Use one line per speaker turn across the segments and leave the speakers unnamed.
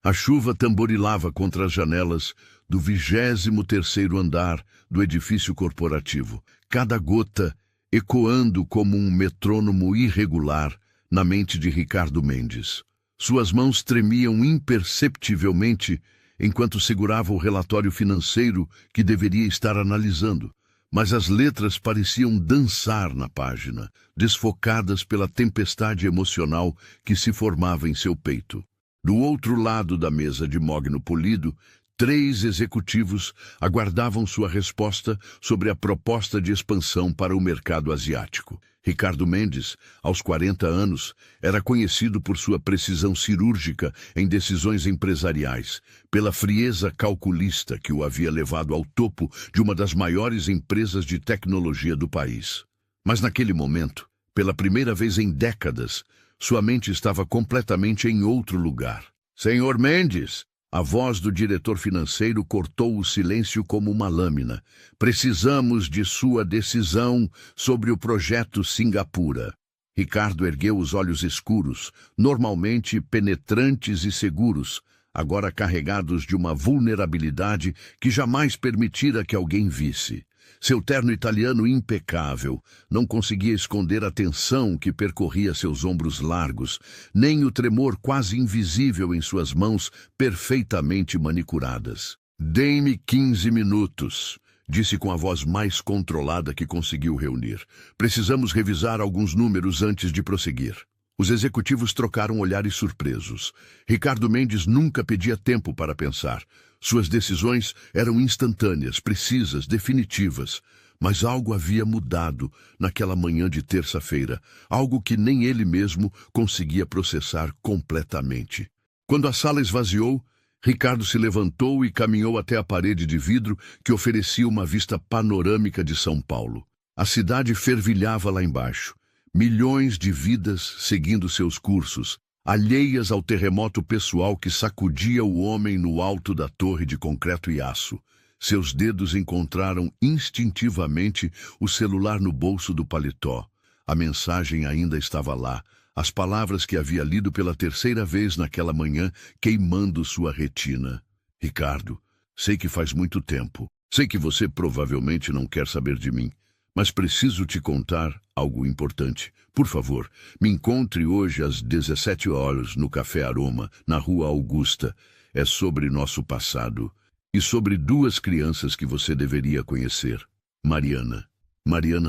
A chuva tamborilava contra as janelas do 23º andar do edifício corporativo, cada gota ecoando como um metrônomo irregular na mente de Ricardo Mendes. Suas mãos tremiam imperceptivelmente enquanto segurava o relatório financeiro que deveria estar analisando, mas as letras pareciam dançar na página, desfocadas pela tempestade emocional que se formava em seu peito. Do outro lado da mesa de mogno polido, 3 executivos aguardavam sua resposta sobre a proposta de expansão para o mercado asiático. Ricardo Mendes, aos 40 anos, era conhecido por sua precisão cirúrgica em decisões empresariais, pela frieza calculista que o havia levado ao topo de uma das maiores empresas de tecnologia do país. Mas naquele momento, pela primeira vez em décadas, sua mente estava completamente em outro lugar. "Senhor Mendes!" A voz do diretor financeiro cortou o silêncio como uma lâmina. "Precisamos de sua decisão sobre o projeto Singapura." Ricardo ergueu os olhos escuros, normalmente penetrantes e seguros, agora carregados de uma vulnerabilidade que jamais permitira que alguém visse. Seu terno italiano impecável não conseguia esconder a tensão que percorria seus ombros largos, nem o tremor quase invisível em suas mãos perfeitamente manicuradas. "Dê-me 15 minutos", disse com a voz mais controlada que conseguiu reunir. "Precisamos revisar alguns números antes de prosseguir." Os executivos trocaram olhares surpresos. Ricardo Mendes nunca pedia tempo para pensar. Suas decisões eram instantâneas, precisas, definitivas. Mas algo havia mudado naquela manhã de terça-feira, algo que nem ele mesmo conseguia processar completamente. Quando a sala esvaziou, Ricardo se levantou e caminhou até a parede de vidro que oferecia uma vista panorâmica de São Paulo. A cidade fervilhava lá embaixo. Milhões de vidas seguindo seus cursos, alheias ao terremoto pessoal que sacudia o homem no alto da torre de concreto e aço. Seus dedos encontraram instintivamente o celular no bolso do paletó. A mensagem ainda estava lá, as palavras que havia lido pela terceira vez naquela manhã queimando sua retina. "Ricardo, sei que faz muito tempo. Sei que você provavelmente não quer saber de mim. Mas preciso te contar algo importante. Por favor, me encontre hoje às 17 horas no Café Aroma, na Rua Augusta. É sobre nosso passado e sobre 2 crianças que você deveria conhecer. Mariana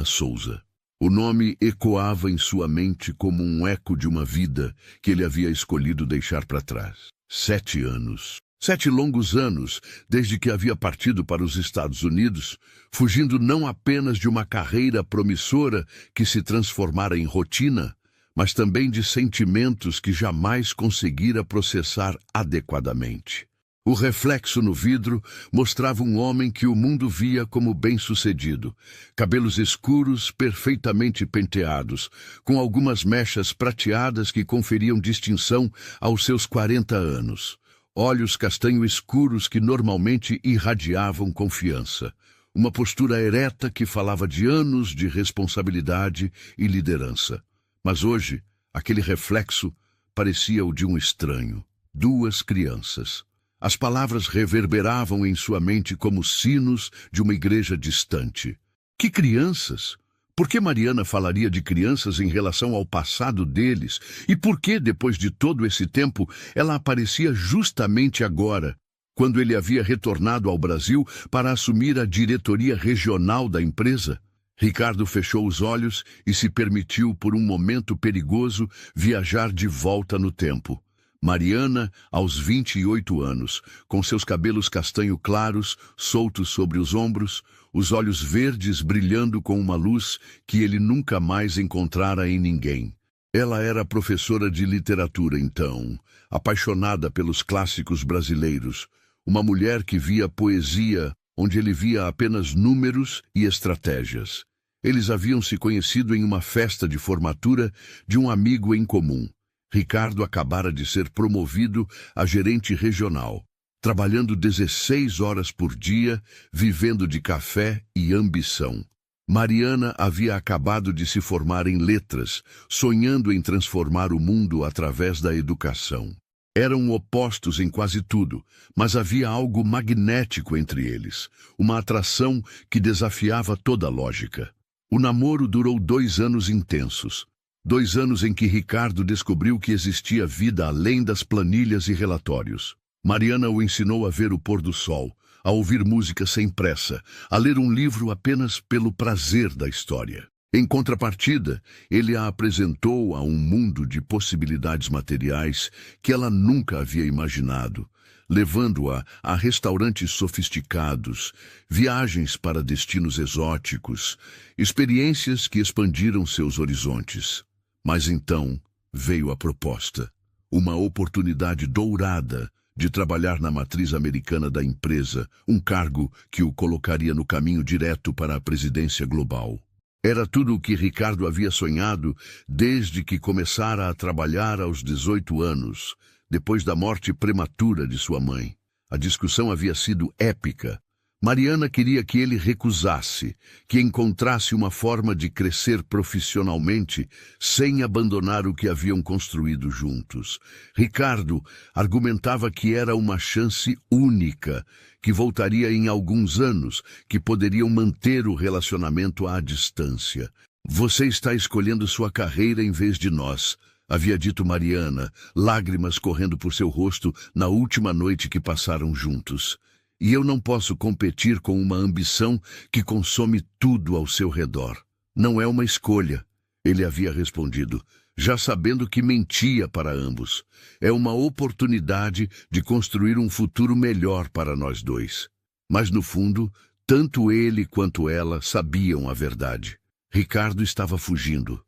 Souza." O nome ecoava em sua mente como um eco de uma vida que ele havia escolhido deixar para trás. 7 anos. 7 longos anos, desde que havia partido para os Estados Unidos, fugindo não apenas de uma carreira promissora que se transformara em rotina, mas também de sentimentos que jamais conseguira processar adequadamente. O reflexo no vidro mostrava um homem que o mundo via como bem-sucedido. Cabelos escuros, perfeitamente penteados, com algumas mechas prateadas que conferiam distinção aos seus 40 anos. Olhos castanho escuros que normalmente irradiavam confiança. Uma postura ereta que falava de anos de responsabilidade e liderança. Mas hoje, aquele reflexo parecia o de um estranho. 2 crianças. As palavras reverberavam em sua mente como sinos de uma igreja distante. Que crianças? Por que Mariana falaria de crianças em relação ao passado deles? E por que, depois de todo esse tempo, ela aparecia justamente agora, quando ele havia retornado ao Brasil para assumir a diretoria regional da empresa? Ricardo fechou os olhos e se permitiu, por um momento perigoso, viajar de volta no tempo. Mariana, aos 28 anos, com seus cabelos castanho claros, soltos sobre os ombros, os olhos verdes brilhando com uma luz que ele nunca mais encontrara em ninguém. Ela era professora de literatura então, apaixonada pelos clássicos brasileiros, uma mulher que via poesia onde ele via apenas números e estratégias. Eles haviam se conhecido em uma festa de formatura de um amigo em comum. Ricardo acabara de ser promovido a gerente regional, trabalhando 16 horas por dia, vivendo de café e ambição. Mariana havia acabado de se formar em letras, sonhando em transformar o mundo através da educação. Eram opostos em quase tudo, mas havia algo magnético entre eles, uma atração que desafiava toda a lógica. O namoro durou 2 anos intensos. 2 anos em que Ricardo descobriu que existia vida além das planilhas e relatórios. Mariana o ensinou a ver o pôr do sol, a ouvir música sem pressa, a ler um livro apenas pelo prazer da história. Em contrapartida, ele a apresentou a um mundo de possibilidades materiais que ela nunca havia imaginado, levando-a a restaurantes sofisticados, viagens para destinos exóticos, experiências que expandiram seus horizontes. Mas então veio a proposta, uma oportunidade dourada de trabalhar na matriz americana da empresa, um cargo que o colocaria no caminho direto para a presidência global. Era tudo o que Ricardo havia sonhado desde que começara a trabalhar aos 18 anos, depois da morte prematura de sua mãe. A discussão havia sido épica. Mariana queria que ele recusasse, que encontrasse uma forma de crescer profissionalmente sem abandonar o que haviam construído juntos. Ricardo argumentava que era uma chance única, que voltaria em alguns anos, que poderiam manter o relacionamento à distância. "Você está escolhendo sua carreira em vez de nós", havia dito Mariana, lágrimas correndo por seu rosto na última noite que passaram juntos. "E eu não posso competir com uma ambição que consome tudo ao seu redor. Não é uma escolha", ele havia respondido, já sabendo que mentia para ambos. "É uma oportunidade de construir um futuro melhor para nós dois." Mas no fundo, tanto ele quanto ela sabiam a verdade. Ricardo estava fugindo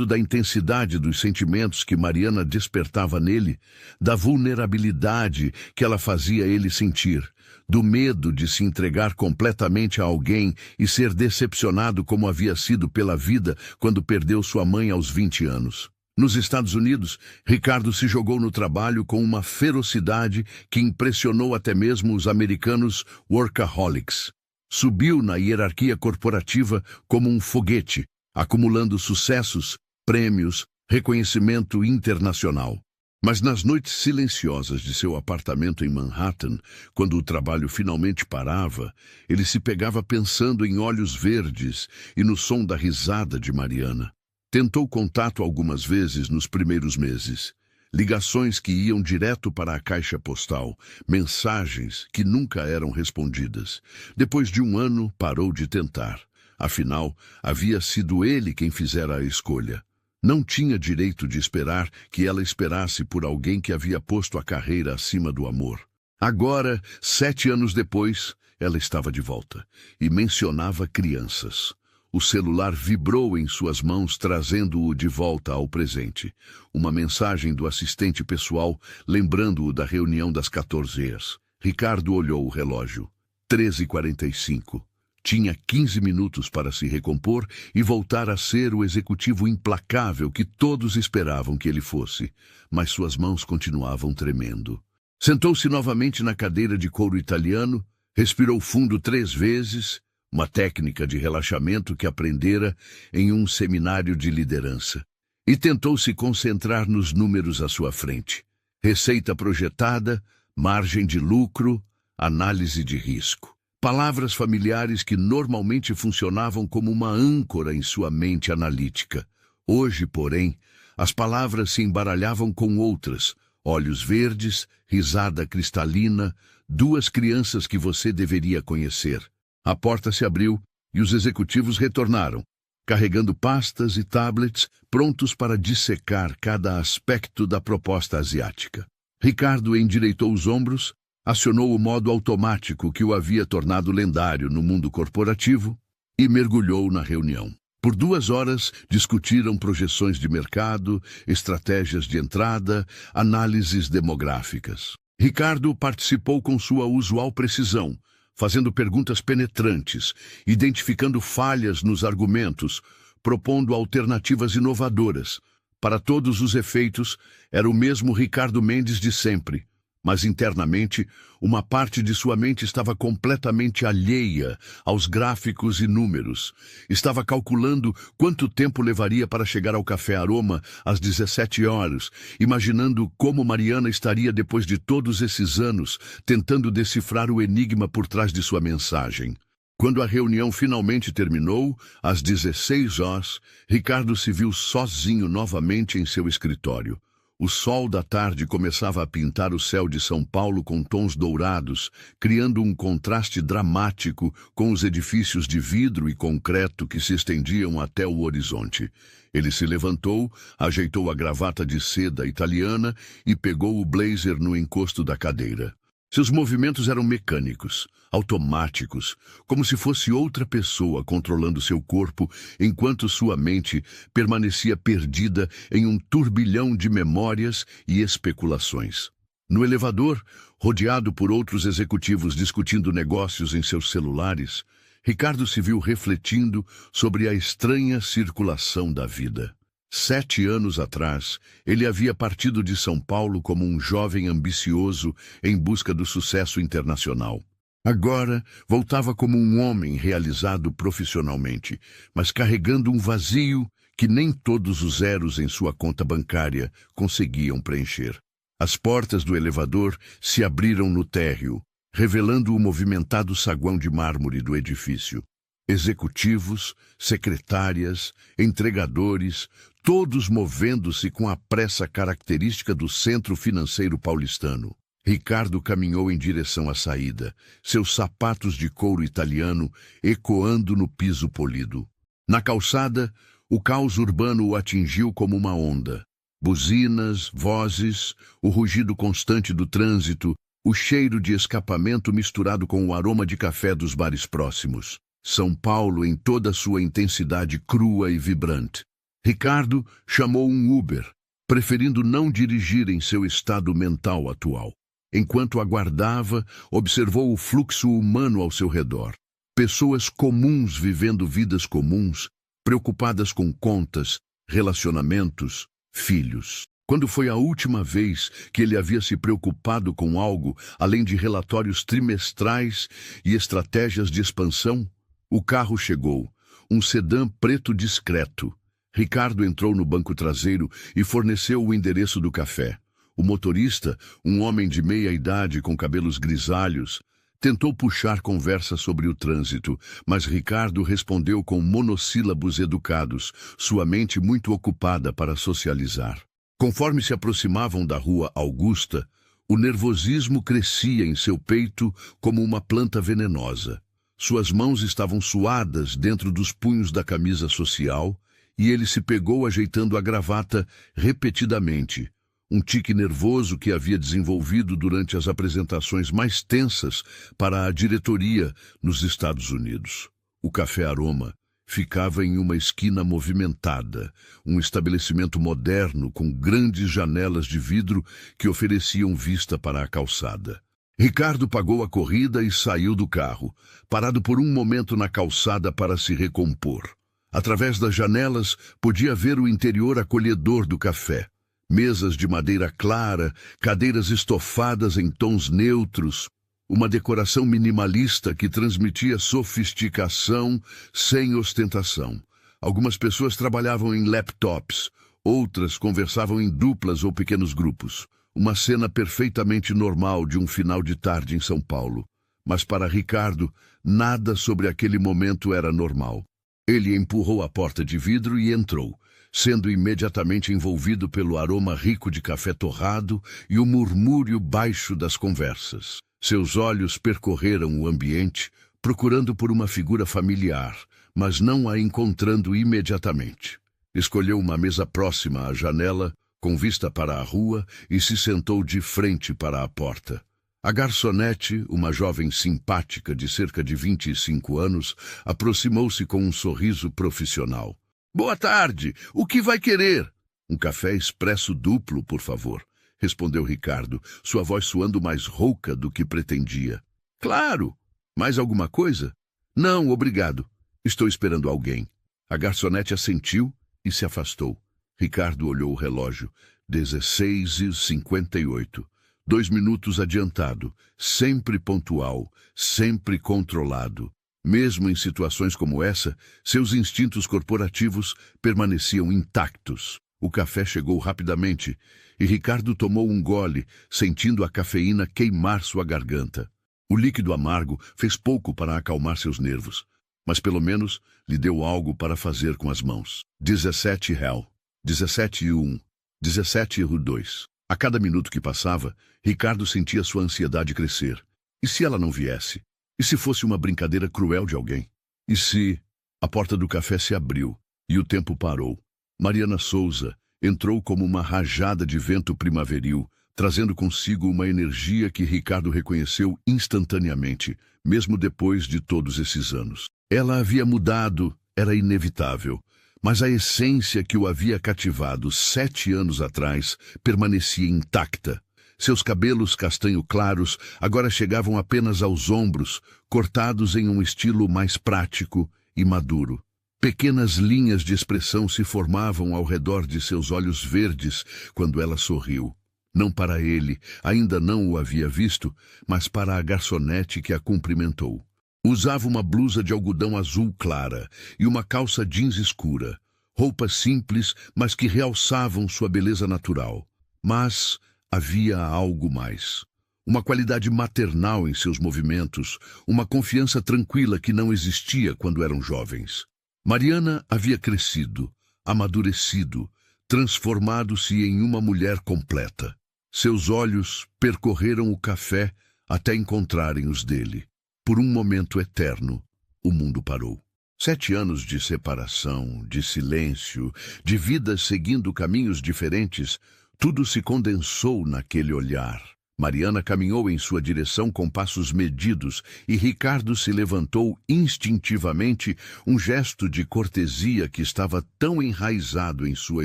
da intensidade dos sentimentos que Mariana despertava nele, da vulnerabilidade que ela fazia ele sentir, do medo de se entregar completamente a alguém e ser decepcionado como havia sido pela vida quando perdeu sua mãe aos 20 anos. Nos Estados Unidos, Ricardo se jogou no trabalho com uma ferocidade que impressionou até mesmo os americanos workaholics. Subiu na hierarquia corporativa como um foguete, acumulando sucessos, prêmios, reconhecimento internacional. Mas nas noites silenciosas de seu apartamento em Manhattan, quando o trabalho finalmente parava, ele se pegava pensando em olhos verdes e no som da risada de Mariana. Tentou contato algumas vezes nos primeiros meses. Ligações que iam direto para a caixa postal, mensagens que nunca eram respondidas. Depois de 1 ano, parou de tentar. Afinal, havia sido ele quem fizera a escolha. Não tinha direito de esperar que ela esperasse por alguém que havia posto a carreira acima do amor. Agora, 7 anos depois, ela estava de volta e mencionava crianças. O celular vibrou em suas mãos, trazendo-o de volta ao presente. Uma mensagem do assistente pessoal, lembrando-o da reunião das 14h. Ricardo olhou o relógio. 13h45. Tinha 15 minutos para se recompor e voltar a ser o executivo implacável que todos esperavam que ele fosse, mas suas mãos continuavam tremendo. Sentou-se novamente na cadeira de couro italiano, respirou fundo 3 vezes, uma técnica de relaxamento que aprendera em um seminário de liderança, e tentou se concentrar nos números à sua frente. Receita projetada, margem de lucro, análise de risco. Palavras familiares que normalmente funcionavam como uma âncora em sua mente analítica. Hoje, porém, as palavras se embaralhavam com outras: olhos verdes, risada cristalina, 2 crianças que você deveria conhecer. A porta se abriu e os executivos retornaram, carregando pastas e tablets prontos para dissecar cada aspecto da proposta asiática. Ricardo endireitou os ombros, acionou o modo automático que o havia tornado lendário no mundo corporativo e mergulhou na reunião. Por 2 horas, discutiram projeções de mercado, estratégias de entrada, análises demográficas. Ricardo participou com sua usual precisão, fazendo perguntas penetrantes, identificando falhas nos argumentos, propondo alternativas inovadoras. Para todos os efeitos, era o mesmo Ricardo Mendes de sempre, Mas internamente, uma parte de sua mente estava completamente alheia aos gráficos e números. Estava calculando quanto tempo levaria para chegar ao Café Aroma às 17 horas, imaginando como Mariana estaria depois de todos esses anos, tentando decifrar o enigma por trás de sua mensagem. Quando a reunião finalmente terminou, às 16 horas, Ricardo se viu sozinho novamente em seu escritório. O sol da tarde começava a pintar o céu de São Paulo com tons dourados, criando um contraste dramático com os edifícios de vidro e concreto que se estendiam até o horizonte. Ele se levantou, ajeitou a gravata de seda italiana e pegou o blazer no encosto da cadeira. Seus movimentos eram mecânicos, automáticos, como se fosse outra pessoa controlando seu corpo, enquanto sua mente permanecia perdida em um turbilhão de memórias e especulações. No elevador, rodeado por outros executivos discutindo negócios em seus celulares, Ricardo se viu refletindo sobre a estranha circulação da vida. 7 anos atrás, ele havia partido de São Paulo como um jovem ambicioso em busca do sucesso internacional. Agora, voltava como um homem realizado profissionalmente, mas carregando um vazio que nem todos os zeros em sua conta bancária conseguiam preencher. As portas do elevador se abriram no térreo, revelando o movimentado saguão de mármore do edifício. Executivos, secretárias, entregadores, todos movendo-se com a pressa característica do centro financeiro paulistano. Ricardo caminhou em direção à saída, seus sapatos de couro italiano ecoando no piso polido. Na calçada, o caos urbano o atingiu como uma onda. Buzinas, vozes, o rugido constante do trânsito, o cheiro de escapamento misturado com o aroma de café dos bares próximos. São Paulo em toda a sua intensidade crua e vibrante. Ricardo chamou um Uber, preferindo não dirigir em seu estado mental atual. Enquanto aguardava, observou o fluxo humano ao seu redor. Pessoas comuns vivendo vidas comuns, preocupadas com contas, relacionamentos, filhos. Quando foi a última vez que ele havia se preocupado com algo além de relatórios trimestrais e estratégias de expansão? O carro chegou, um sedã preto discreto. Ricardo entrou no banco traseiro e forneceu o endereço do café. O motorista, um homem de meia idade com cabelos grisalhos, tentou puxar conversa sobre o trânsito, mas Ricardo respondeu com monossílabos educados, sua mente muito ocupada para socializar. Conforme se aproximavam da rua Augusta, o nervosismo crescia em seu peito como uma planta venenosa. Suas mãos estavam suadas dentro dos punhos da camisa social e ele se pegou ajeitando a gravata repetidamente, um tique nervoso que havia desenvolvido durante as apresentações mais tensas para a diretoria nos Estados Unidos. O Café Aroma ficava em uma esquina movimentada, um estabelecimento moderno com grandes janelas de vidro que ofereciam vista para a calçada. Ricardo pagou a corrida e saiu do carro, parado por um momento na calçada para se recompor. Através das janelas, podia ver o interior acolhedor do café. Mesas de madeira clara, cadeiras estofadas em tons neutros, uma decoração minimalista que transmitia sofisticação sem ostentação. Algumas pessoas trabalhavam em laptops, outras conversavam em duplas ou pequenos grupos. Uma cena perfeitamente normal de um final de tarde em São Paulo. Mas para Ricardo, nada sobre aquele momento era normal. Ele empurrou a porta de vidro e entrou, sendo imediatamente envolvido pelo aroma rico de café torrado e o murmúrio baixo das conversas. Seus olhos percorreram o ambiente, procurando por uma figura familiar, mas não a encontrando imediatamente. Escolheu uma mesa próxima à janela, com vista para a rua, e se sentou de frente para a porta. A garçonete, uma jovem simpática de cerca de 25 anos, aproximou-se com um sorriso profissional. "Boa tarde! O que vai querer?" "Um café expresso duplo, por favor", respondeu Ricardo, sua voz soando mais rouca do que pretendia. "Claro! Mais alguma coisa?" "Não, obrigado. Estou esperando alguém." A garçonete assentiu e se afastou. Ricardo olhou o relógio. 16h58. 2 minutos adiantado, sempre pontual, sempre controlado. Mesmo em situações como essa, seus instintos corporativos permaneciam intactos. O café chegou rapidamente e Ricardo tomou um gole, sentindo a cafeína queimar sua garganta. O líquido amargo fez pouco para acalmar seus nervos, mas pelo menos lhe deu algo para fazer com as mãos. 17 réu, 17 e 1, 17 e 2. A cada minuto que passava, Ricardo sentia sua ansiedade crescer. E se ela não viesse? E se fosse uma brincadeira cruel de alguém? E se... A porta do café se abriu e o tempo parou. Mariana Souza entrou como uma rajada de vento primaveril, trazendo consigo uma energia que Ricardo reconheceu instantaneamente, mesmo depois de todos esses anos. Ela havia mudado, era inevitável, mas a essência que o havia cativado 7 anos atrás permanecia intacta. Seus cabelos castanho claros agora chegavam apenas aos ombros, cortados em um estilo mais prático e maduro. Pequenas linhas de expressão se formavam ao redor de seus olhos verdes quando ela sorriu. Não para ele, ainda não o havia visto, mas para a garçonete que a cumprimentou. Usava uma blusa de algodão azul clara e uma calça jeans escura. Roupas simples, mas que realçavam sua beleza natural. Mas havia algo mais. Uma qualidade maternal em seus movimentos, uma confiança tranquila que não existia quando eram jovens. Mariana havia crescido, amadurecido, transformado-se em uma mulher completa. Seus olhos percorreram o café até encontrarem os dele. Por um momento eterno, o mundo parou. 7 anos de separação, de silêncio, de vidas seguindo caminhos diferentes, tudo se condensou naquele olhar. Mariana caminhou em sua direção com passos medidos e Ricardo se levantou instintivamente, um gesto de cortesia que estava tão enraizado em sua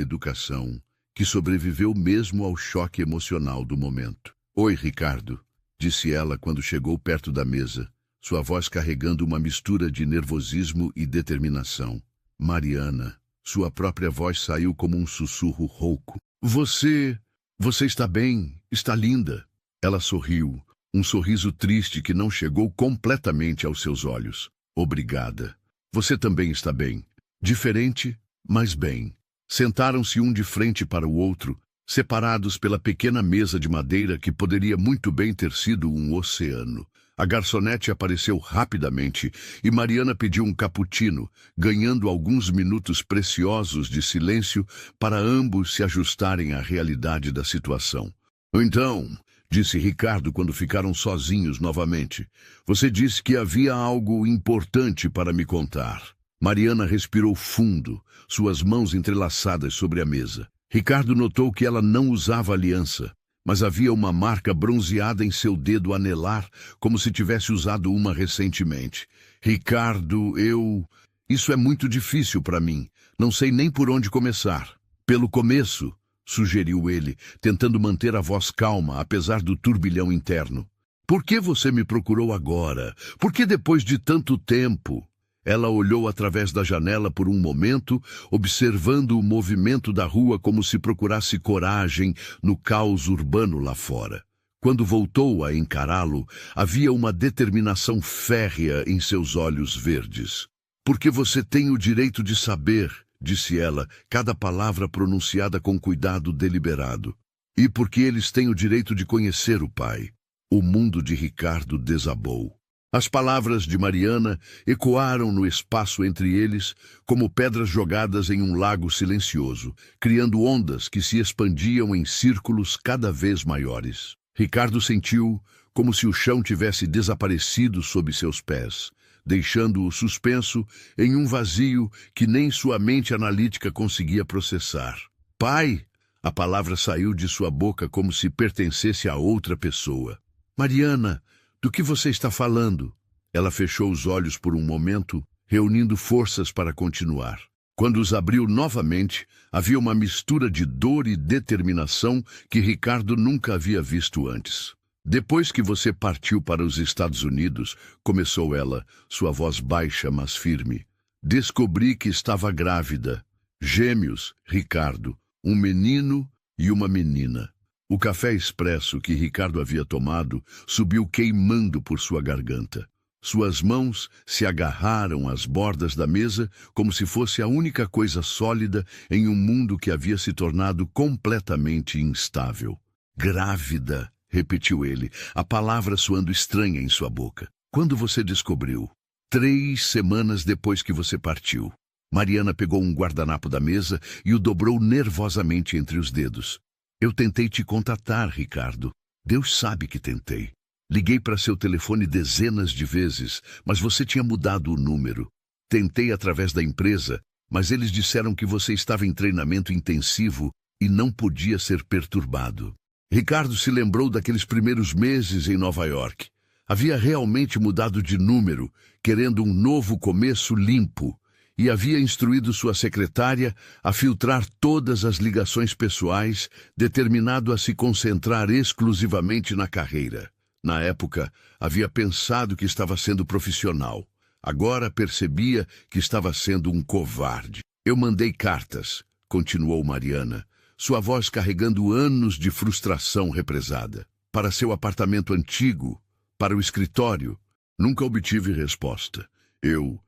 educação, que sobreviveu mesmo ao choque emocional do momento. "Oi, Ricardo", disse ela quando chegou perto da mesa, sua voz carregando uma mistura de nervosismo e determinação. Mariana, sua própria voz saiu como um sussurro rouco. Você está bem, está linda." Ela sorriu, um sorriso triste que não chegou completamente aos seus olhos. "Obrigada. Você também está bem. Diferente, mas bem." Sentaram-se um de frente para o outro, separados pela pequena mesa de madeira que poderia muito bem ter sido um oceano. A garçonete apareceu rapidamente e Mariana pediu um cappuccino, ganhando alguns minutos preciosos de silêncio para ambos se ajustarem à realidade da situação. "Então", disse Ricardo quando ficaram sozinhos novamente, "você disse que havia algo importante para me contar." Mariana respirou fundo, suas mãos entrelaçadas sobre a mesa. Ricardo notou que ela não usava aliança, mas havia uma marca bronzeada em seu dedo anelar, como se tivesse usado uma recentemente. "Ricardo, Isso é muito difícil para mim. Não sei nem por onde começar." "Pelo começo", sugeriu ele, tentando manter a voz calma, apesar do turbilhão interno. "Por que você me procurou agora? Por que depois de tanto tempo?" Ela olhou através da janela por um momento, observando o movimento da rua como se procurasse coragem no caos urbano lá fora. Quando voltou a encará-lo, havia uma determinação férrea em seus olhos verdes. "Porque você tem o direito de saber", disse ela, cada palavra pronunciada com cuidado deliberado. "E porque eles têm o direito de conhecer o pai." O mundo de Ricardo desabou. As palavras de Mariana ecoaram no espaço entre eles como pedras jogadas em um lago silencioso, criando ondas que se expandiam em círculos cada vez maiores. Ricardo sentiu como se o chão tivesse desaparecido sob seus pés, deixando-o suspenso em um vazio que nem sua mente analítica conseguia processar. "Pai!" A palavra saiu de sua boca como se pertencesse a outra pessoa. "Mariana, do que você está falando?" Ela fechou os olhos por um momento, reunindo forças para continuar. Quando os abriu novamente, havia uma mistura de dor e determinação que Ricardo nunca havia visto antes. "Depois que você partiu para os Estados Unidos", começou ela, sua voz baixa, mas firme, "descobri que estava grávida. Gêmeos, Ricardo, um menino e uma menina." O café expresso que Ricardo havia tomado subiu queimando por sua garganta. Suas mãos se agarraram às bordas da mesa como se fosse a única coisa sólida em um mundo que havia se tornado completamente instável. Grávida, repetiu ele, a palavra soando estranha em sua boca. Quando você descobriu? 3 semanas depois que você partiu. Mariana pegou um guardanapo da mesa e o dobrou nervosamente entre os dedos. Eu tentei te contatar, Ricardo. Deus sabe que tentei. Liguei para seu telefone dezenas de vezes, mas você tinha mudado o número. Tentei através da empresa, mas eles disseram que você estava em treinamento intensivo e não podia ser perturbado. Ricardo se lembrou daqueles primeiros meses em Nova York. Havia realmente mudado de número, querendo um novo começo limpo, e havia instruído sua secretária a filtrar todas as ligações pessoais, determinado a se concentrar exclusivamente na carreira. Na época, havia pensado que estava sendo profissional. Agora percebia que estava sendo um covarde. Eu mandei cartas, continuou Mariana, sua voz carregando anos de frustração represada. Para seu apartamento antigo, para o escritório. Nunca obtive resposta. Eu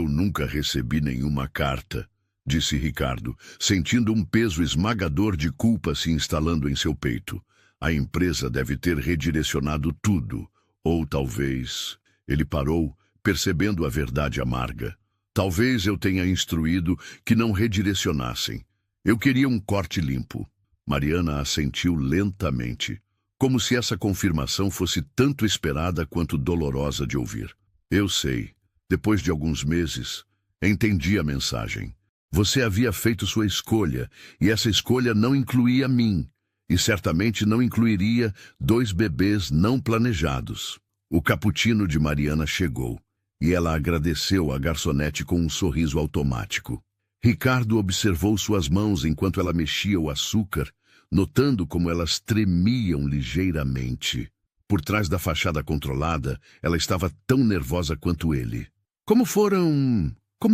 nunca recebi nenhuma carta, disse Ricardo, sentindo um peso esmagador de culpa se instalando em seu peito. A empresa deve ter redirecionado tudo. Ou talvez... Ele parou, percebendo a verdade amarga. Talvez eu tenha instruído que não redirecionassem. Eu queria um corte limpo. Mariana assentiu lentamente, como se essa confirmação fosse tanto esperada quanto dolorosa de ouvir. Eu sei. Depois de alguns meses, entendi a mensagem. Você havia feito sua escolha, e essa escolha não incluía mim. E certamente não incluiria 2 bebês não planejados. O cappuccino de Mariana chegou, e ela agradeceu à garçonete com um sorriso automático. Ricardo observou suas mãos enquanto ela mexia o açúcar, notando como elas tremiam ligeiramente. Por trás da fachada controlada, ela estava tão nervosa quanto ele. Como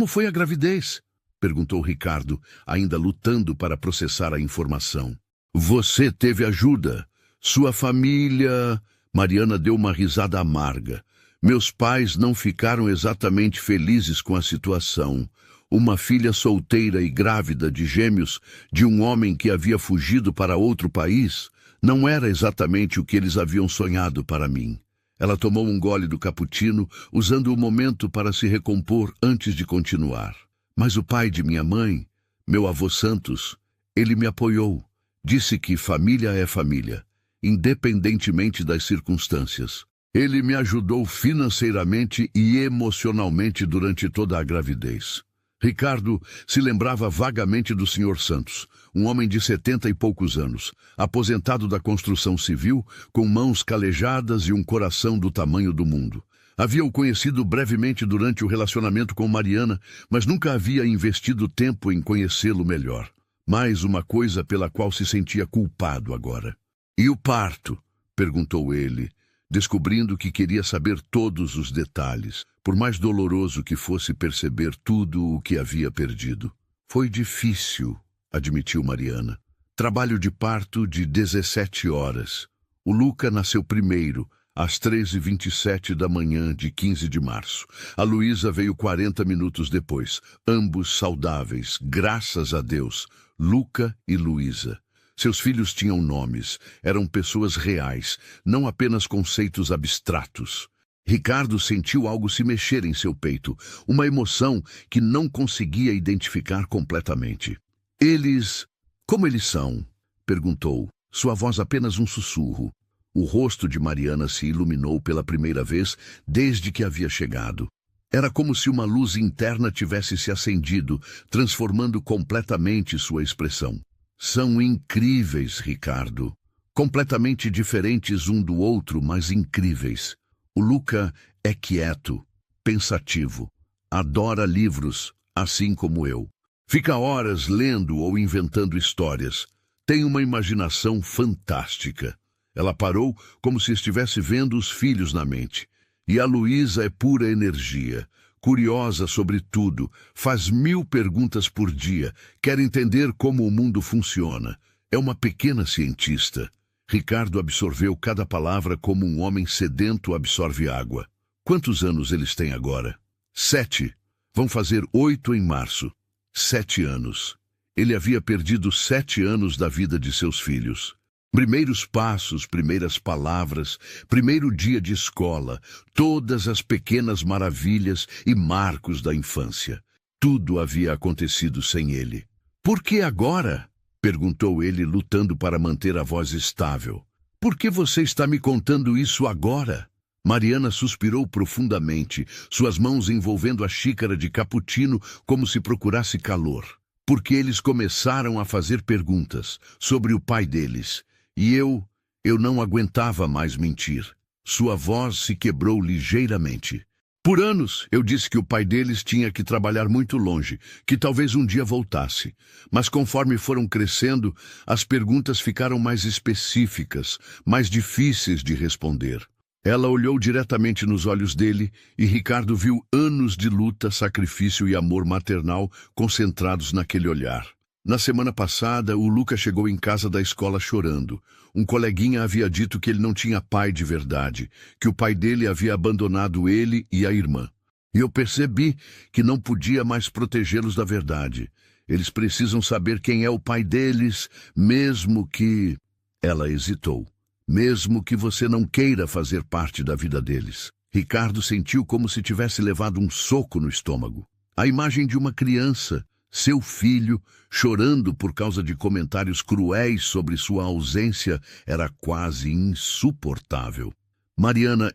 foi a gravidez? Perguntou Ricardo, ainda lutando para processar a informação. Você teve ajuda. Sua família... Mariana deu uma risada amarga. Meus pais não ficaram exatamente felizes com a situação. Uma filha solteira e grávida de gêmeos de um homem que havia fugido para outro país não era exatamente o que eles haviam sonhado para mim. Ela tomou um gole do cappuccino, usando o momento para se recompor antes de continuar. Mas o pai de minha mãe, meu avô Santos, ele me apoiou. Disse que família é família, independentemente das circunstâncias. Ele me ajudou financeiramente e emocionalmente durante toda a gravidez. Ricardo se lembrava vagamente do Sr. Santos, um homem de 70 e poucos anos, aposentado da construção civil, com mãos calejadas e um coração do tamanho do mundo. Havia-o conhecido brevemente durante o relacionamento com Mariana, mas nunca havia investido tempo em conhecê-lo melhor. Mais uma coisa pela qual se sentia culpado agora. E o parto? Perguntou ele, descobrindo que queria saber todos os detalhes, por mais doloroso que fosse perceber tudo o que havia perdido. Foi difícil, admitiu Mariana. Trabalho de parto de 17 horas. O Luca nasceu primeiro, às 3h27 da manhã de 15 de março. A Luísa veio 40 minutos depois, ambos saudáveis, graças a Deus, Luca e Luísa. Seus filhos tinham nomes, eram pessoas reais, não apenas conceitos abstratos. Ricardo sentiu algo se mexer em seu peito, uma emoção que não conseguia identificar completamente. Eles... Como eles são? Perguntou, sua voz apenas um sussurro. O rosto de Mariana se iluminou pela primeira vez desde que havia chegado. Era como se uma luz interna tivesse se acendido, transformando completamente sua expressão. São incríveis, Ricardo. Completamente diferentes um do outro, mas incríveis. O Luca é quieto, pensativo. Adora livros, assim como eu. Fica horas lendo ou inventando histórias. Tem uma imaginação fantástica. Ela parou como se estivesse vendo os filhos na mente. E a Luísa é pura energia, curiosa sobre tudo, faz 1000 perguntas por dia, quer entender como o mundo funciona. É uma pequena cientista. Ricardo absorveu cada palavra como um homem sedento absorve água. Quantos anos eles têm agora? 7. Vão fazer 8 em março. 7 anos. Ele havia perdido 7 anos da vida de seus filhos. Primeiros passos, primeiras palavras, primeiro dia de escola, todas as pequenas maravilhas e marcos da infância. Tudo havia acontecido sem ele. Por que agora? Perguntou ele, lutando para manter a voz estável. Por que você está me contando isso agora? Mariana suspirou profundamente, suas mãos envolvendo a xícara de cappuccino como se procurasse calor. Porque eles começaram a fazer perguntas sobre o pai deles. E eu não aguentava mais mentir. Sua voz se quebrou ligeiramente. Por anos, eu disse que o pai deles tinha que trabalhar muito longe, que talvez um dia voltasse. Mas conforme foram crescendo, as perguntas ficaram mais específicas, mais difíceis de responder. Ela olhou diretamente nos olhos dele e Ricardo viu anos de luta, sacrifício e amor maternal concentrados naquele olhar. Na semana passada, o Luca chegou em casa da escola chorando. Um coleguinha havia dito que ele não tinha pai de verdade, que o pai dele havia abandonado ele e a irmã. E eu percebi que não podia mais protegê-los da verdade. Eles precisam saber quem é o pai deles, mesmo que... Ela hesitou. Mesmo que você não queira fazer parte da vida deles. Ricardo sentiu como se tivesse levado um soco no estômago. A imagem de uma criança, seu filho, chorando por causa de comentários cruéis sobre sua ausência, era quase insuportável. Mariana,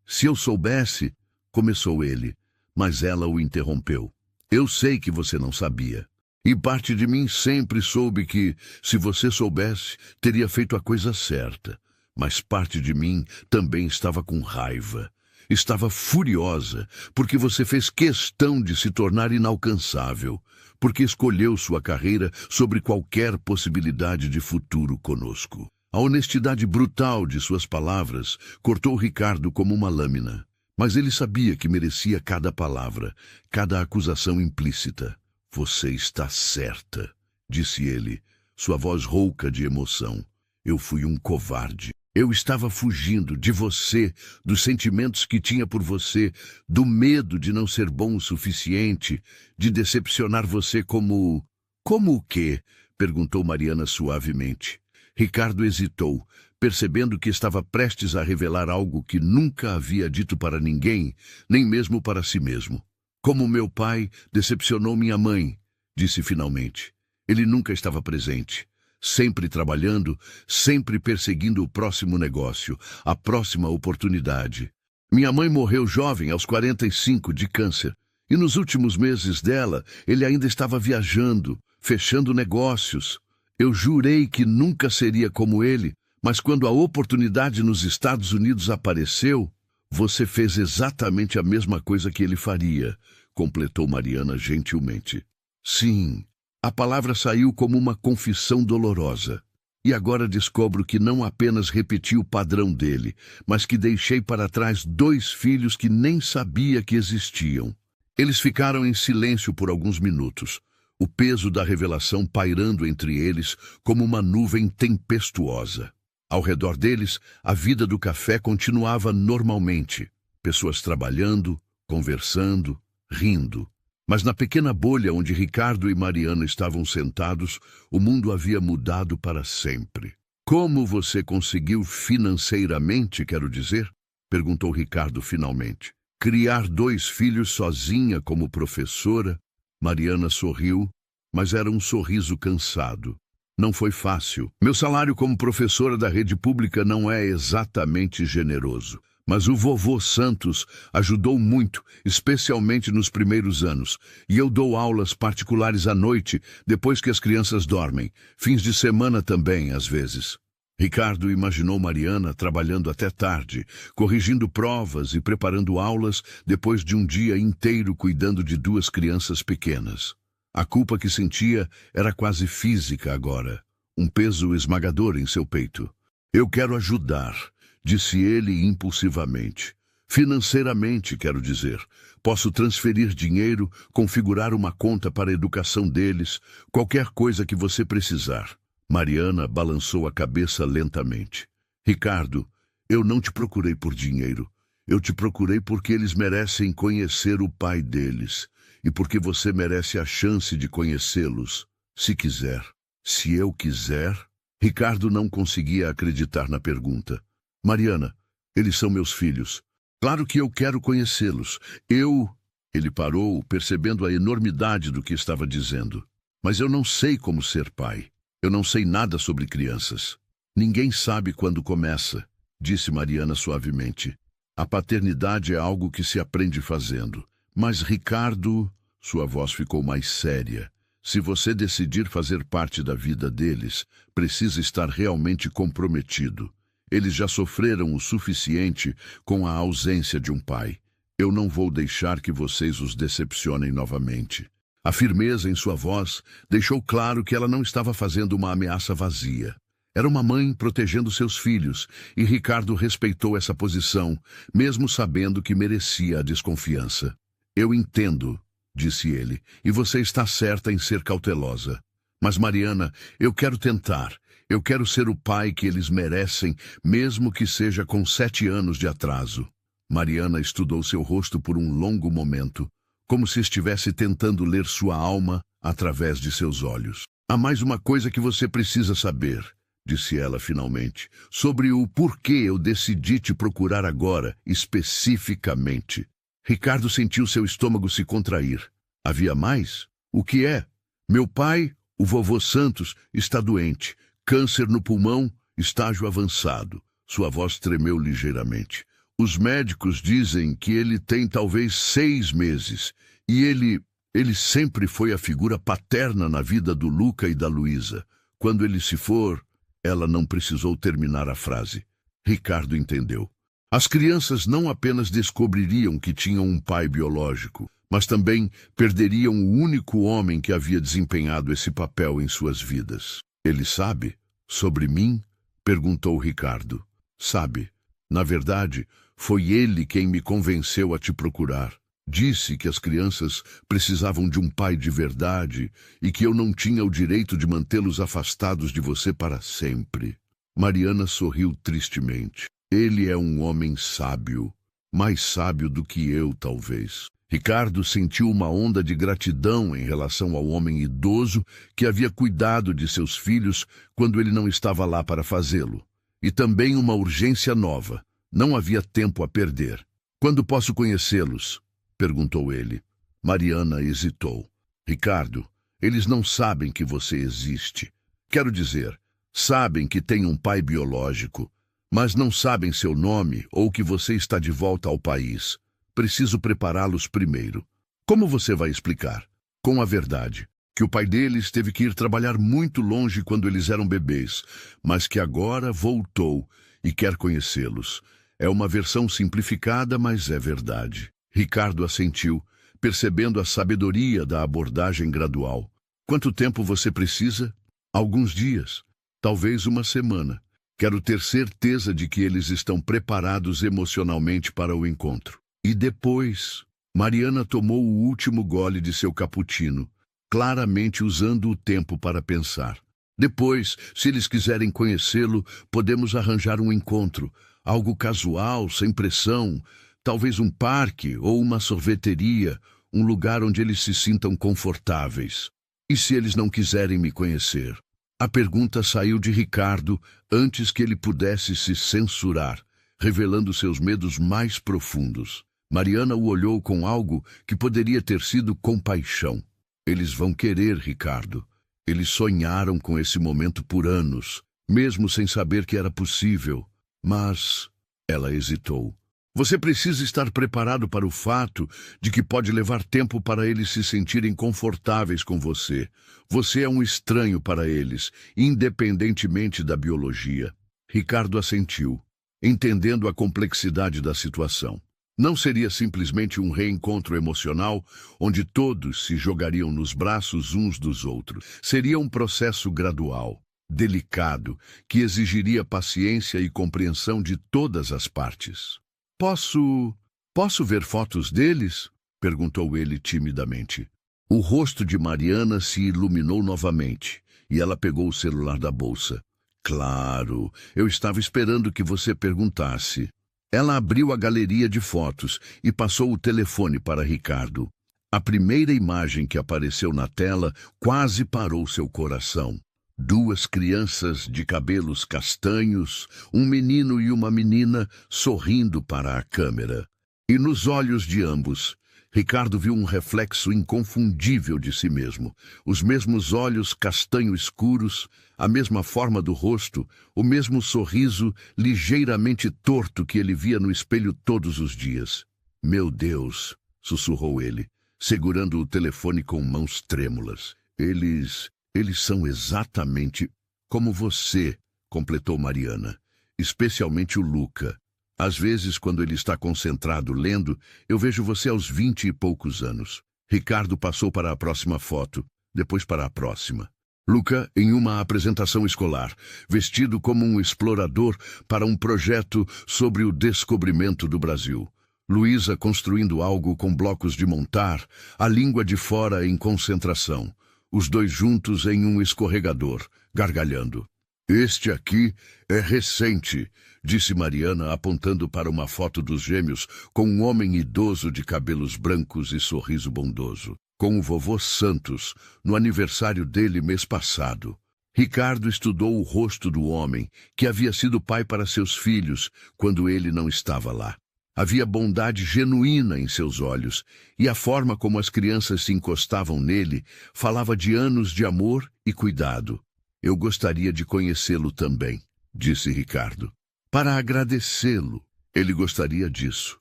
se eu soubesse, começou ele, mas ela o interrompeu. Eu sei que você não sabia. E parte de mim sempre soube que, se você soubesse, teria feito a coisa certa. Mas parte de mim também estava com raiva. Estava furiosa, porque você fez questão de se tornar inalcançável, porque escolheu sua carreira sobre qualquer possibilidade de futuro conosco. A honestidade brutal de suas palavras cortou Ricardo como uma lâmina. Mas ele sabia que merecia cada palavra, cada acusação implícita. Você está certa, disse ele, sua voz rouca de emoção. Eu fui um covarde. Eu estava fugindo de você, dos sentimentos que tinha por você, do medo de não ser bom o suficiente, de decepcionar você como... Como o quê? Perguntou Mariana suavemente. Ricardo hesitou, percebendo que estava prestes a revelar algo que nunca havia dito para ninguém, nem mesmo para si mesmo. Como meu pai decepcionou minha mãe, disse finalmente. Ele nunca estava presente. Sempre trabalhando, sempre perseguindo o próximo negócio, a próxima oportunidade. Minha mãe morreu jovem, aos 45, de câncer. E nos últimos meses dela, ele ainda estava viajando, fechando negócios. Eu jurei que nunca seria como ele, mas quando a oportunidade nos Estados Unidos apareceu, você fez exatamente a mesma coisa que ele faria, completou Mariana gentilmente. Sim. A palavra saiu como uma confissão dolorosa. E agora descubro que não apenas repeti o padrão dele, mas que deixei para trás 2 filhos que nem sabia que existiam. Eles ficaram em silêncio por alguns minutos, o peso da revelação pairando entre eles como uma nuvem tempestuosa. Ao redor deles, a vida do café continuava normalmente. Pessoas trabalhando, conversando, rindo. Mas na pequena bolha onde Ricardo e Mariana estavam sentados, o mundo havia mudado para sempre. Como você conseguiu financeiramente, quero dizer? Perguntou Ricardo finalmente. Criar 2 filhos sozinha como professora? Mariana sorriu, mas era um sorriso cansado. Não foi fácil. Meu salário como professora da rede pública não é exatamente generoso. Mas o vovô Santos ajudou muito, especialmente nos primeiros anos. E eu dou aulas particulares à noite, depois que as crianças dormem. Fins de semana também, às vezes. Ricardo imaginou Mariana trabalhando até tarde, corrigindo provas e preparando aulas depois de um dia inteiro cuidando de 2 crianças pequenas. A culpa que sentia era quase física agora, um peso esmagador em seu peito. Eu quero ajudar, disse ele impulsivamente. Financeiramente, quero dizer. Posso transferir dinheiro, configurar uma conta para a educação deles, qualquer coisa que você precisar. Mariana balançou a cabeça lentamente. Ricardo, eu não te procurei por dinheiro. Eu te procurei porque eles merecem conhecer o pai deles e porque você merece a chance de conhecê-los, se quiser. Se eu quiser? Ricardo não conseguia acreditar na pergunta. Mariana, eles são meus filhos. Claro que eu quero conhecê-los. Ele parou, percebendo a enormidade do que estava dizendo. Mas eu não sei como ser pai. Eu não sei nada sobre crianças. Ninguém sabe quando começa, disse Mariana suavemente. A paternidade é algo que se aprende fazendo. Mas, Ricardo, sua voz ficou mais séria. Se você decidir fazer parte da vida deles, precisa estar realmente comprometido. Eles já sofreram o suficiente com a ausência de um pai. Eu não vou deixar que vocês os decepcionem novamente. A firmeza em sua voz deixou claro que ela não estava fazendo uma ameaça vazia. Era uma mãe protegendo seus filhos, e Ricardo respeitou essa posição, mesmo sabendo que merecia a desconfiança. Eu entendo, disse ele, e você está certa em ser cautelosa. Mas, Mariana, eu quero tentar. Eu quero ser o pai que eles merecem, mesmo que seja com 7 anos de atraso. Mariana estudou seu rosto por um longo momento, como se estivesse tentando ler sua alma através de seus olhos. Há mais uma coisa que você precisa saber, disse ela finalmente, sobre o porquê eu decidi te procurar agora, especificamente. Ricardo sentiu seu estômago se contrair. Havia mais? O que é? Meu pai, o vovô Santos, está doente. Câncer no pulmão, estágio avançado. Sua voz tremeu ligeiramente. Os médicos dizem que ele tem talvez 6 meses. E ele sempre foi a figura paterna na vida do Luca e da Luísa. Quando ele se for, ela não precisou terminar a frase. Ricardo entendeu. As crianças não apenas descobririam que tinham um pai biológico, mas também perderiam o único homem que havia desempenhado esse papel em suas vidas. Ele sabe? Sobre mim? Perguntou Ricardo. Sabe. Na verdade, foi ele quem me convenceu a te procurar. Disse que as crianças precisavam de um pai de verdade e que eu não tinha o direito de mantê-los afastados de você para sempre. Mariana sorriu tristemente. Ele é um homem sábio, mais sábio do que eu, talvez. Ricardo sentiu uma onda de gratidão em relação ao homem idoso que havia cuidado de seus filhos quando ele não estava lá para fazê-lo. E também uma urgência nova. Não havia tempo a perder. Quando posso conhecê-los? Perguntou ele. Mariana hesitou. Ricardo, eles não sabem que você existe. Quero dizer, sabem que tem um pai biológico, mas não sabem seu nome ou que você está de volta ao país. Preciso prepará-los primeiro. Como você vai explicar? Com a verdade, que o pai deles teve que ir trabalhar muito longe quando eles eram bebês, mas que agora voltou e quer conhecê-los. É uma versão simplificada, mas é verdade. Ricardo assentiu, percebendo a sabedoria da abordagem gradual. Quanto tempo você precisa? Alguns dias, talvez uma semana. Quero ter certeza de que eles estão preparados emocionalmente para o encontro. E depois, Mariana tomou o último gole de seu cappuccino, claramente usando o tempo para pensar. Depois, se eles quiserem conhecê-lo, podemos arranjar um encontro, algo casual, sem pressão, talvez um parque ou uma sorveteria, um lugar onde eles se sintam confortáveis. E se eles não quiserem me conhecer? A pergunta saiu de Ricardo antes que ele pudesse se censurar, revelando seus medos mais profundos. Mariana o olhou com algo que poderia ter sido compaixão. Eles vão querer, Ricardo. Eles sonharam com esse momento por anos, mesmo sem saber que era possível. Mas ela hesitou. Você precisa estar preparado para o fato de que pode levar tempo para eles se sentirem confortáveis com você. Você é um estranho para eles, independentemente da biologia. Ricardo assentiu, entendendo a complexidade da situação. Não seria simplesmente um reencontro emocional, onde todos se jogariam nos braços uns dos outros. Seria um processo gradual, delicado, que exigiria paciência e compreensão de todas as partes. Posso ver fotos deles? Perguntou ele timidamente. O rosto de Mariana se iluminou novamente, e ela pegou o celular da bolsa. Claro, eu estava esperando que você perguntasse. Ela abriu a galeria de fotos e passou o telefone para Ricardo. A primeira imagem que apareceu na tela quase parou seu coração. 2 crianças de cabelos castanhos, um menino e uma menina sorrindo para a câmera. E nos olhos de ambos, Ricardo viu um reflexo inconfundível de si mesmo. Os mesmos olhos castanho escuros, a mesma forma do rosto, o mesmo sorriso ligeiramente torto que ele via no espelho todos os dias. Meu Deus, sussurrou ele, segurando o telefone com mãos trêmulas. Eles são exatamente como você, completou Mariana, especialmente o Luca. Às vezes, quando ele está concentrado lendo, eu vejo você aos 20 e poucos anos. Ricardo passou para a próxima foto, depois para a próxima. Luca em uma apresentação escolar, vestido como um explorador para um projeto sobre o descobrimento do Brasil. Luísa construindo algo com blocos de montar, a língua de fora em concentração. Os dois juntos em um escorregador, gargalhando. Este aqui é recente, disse Mariana, apontando para uma foto dos gêmeos com um homem idoso de cabelos brancos e sorriso bondoso, com o vovô Santos, no aniversário dele mês passado. Ricardo estudou o rosto do homem, que havia sido pai para seus filhos quando ele não estava lá. Havia bondade genuína em seus olhos, e a forma como as crianças se encostavam nele falava de anos de amor e cuidado. Eu gostaria de conhecê-lo também, disse Ricardo. Para agradecê-lo. Ele gostaria disso,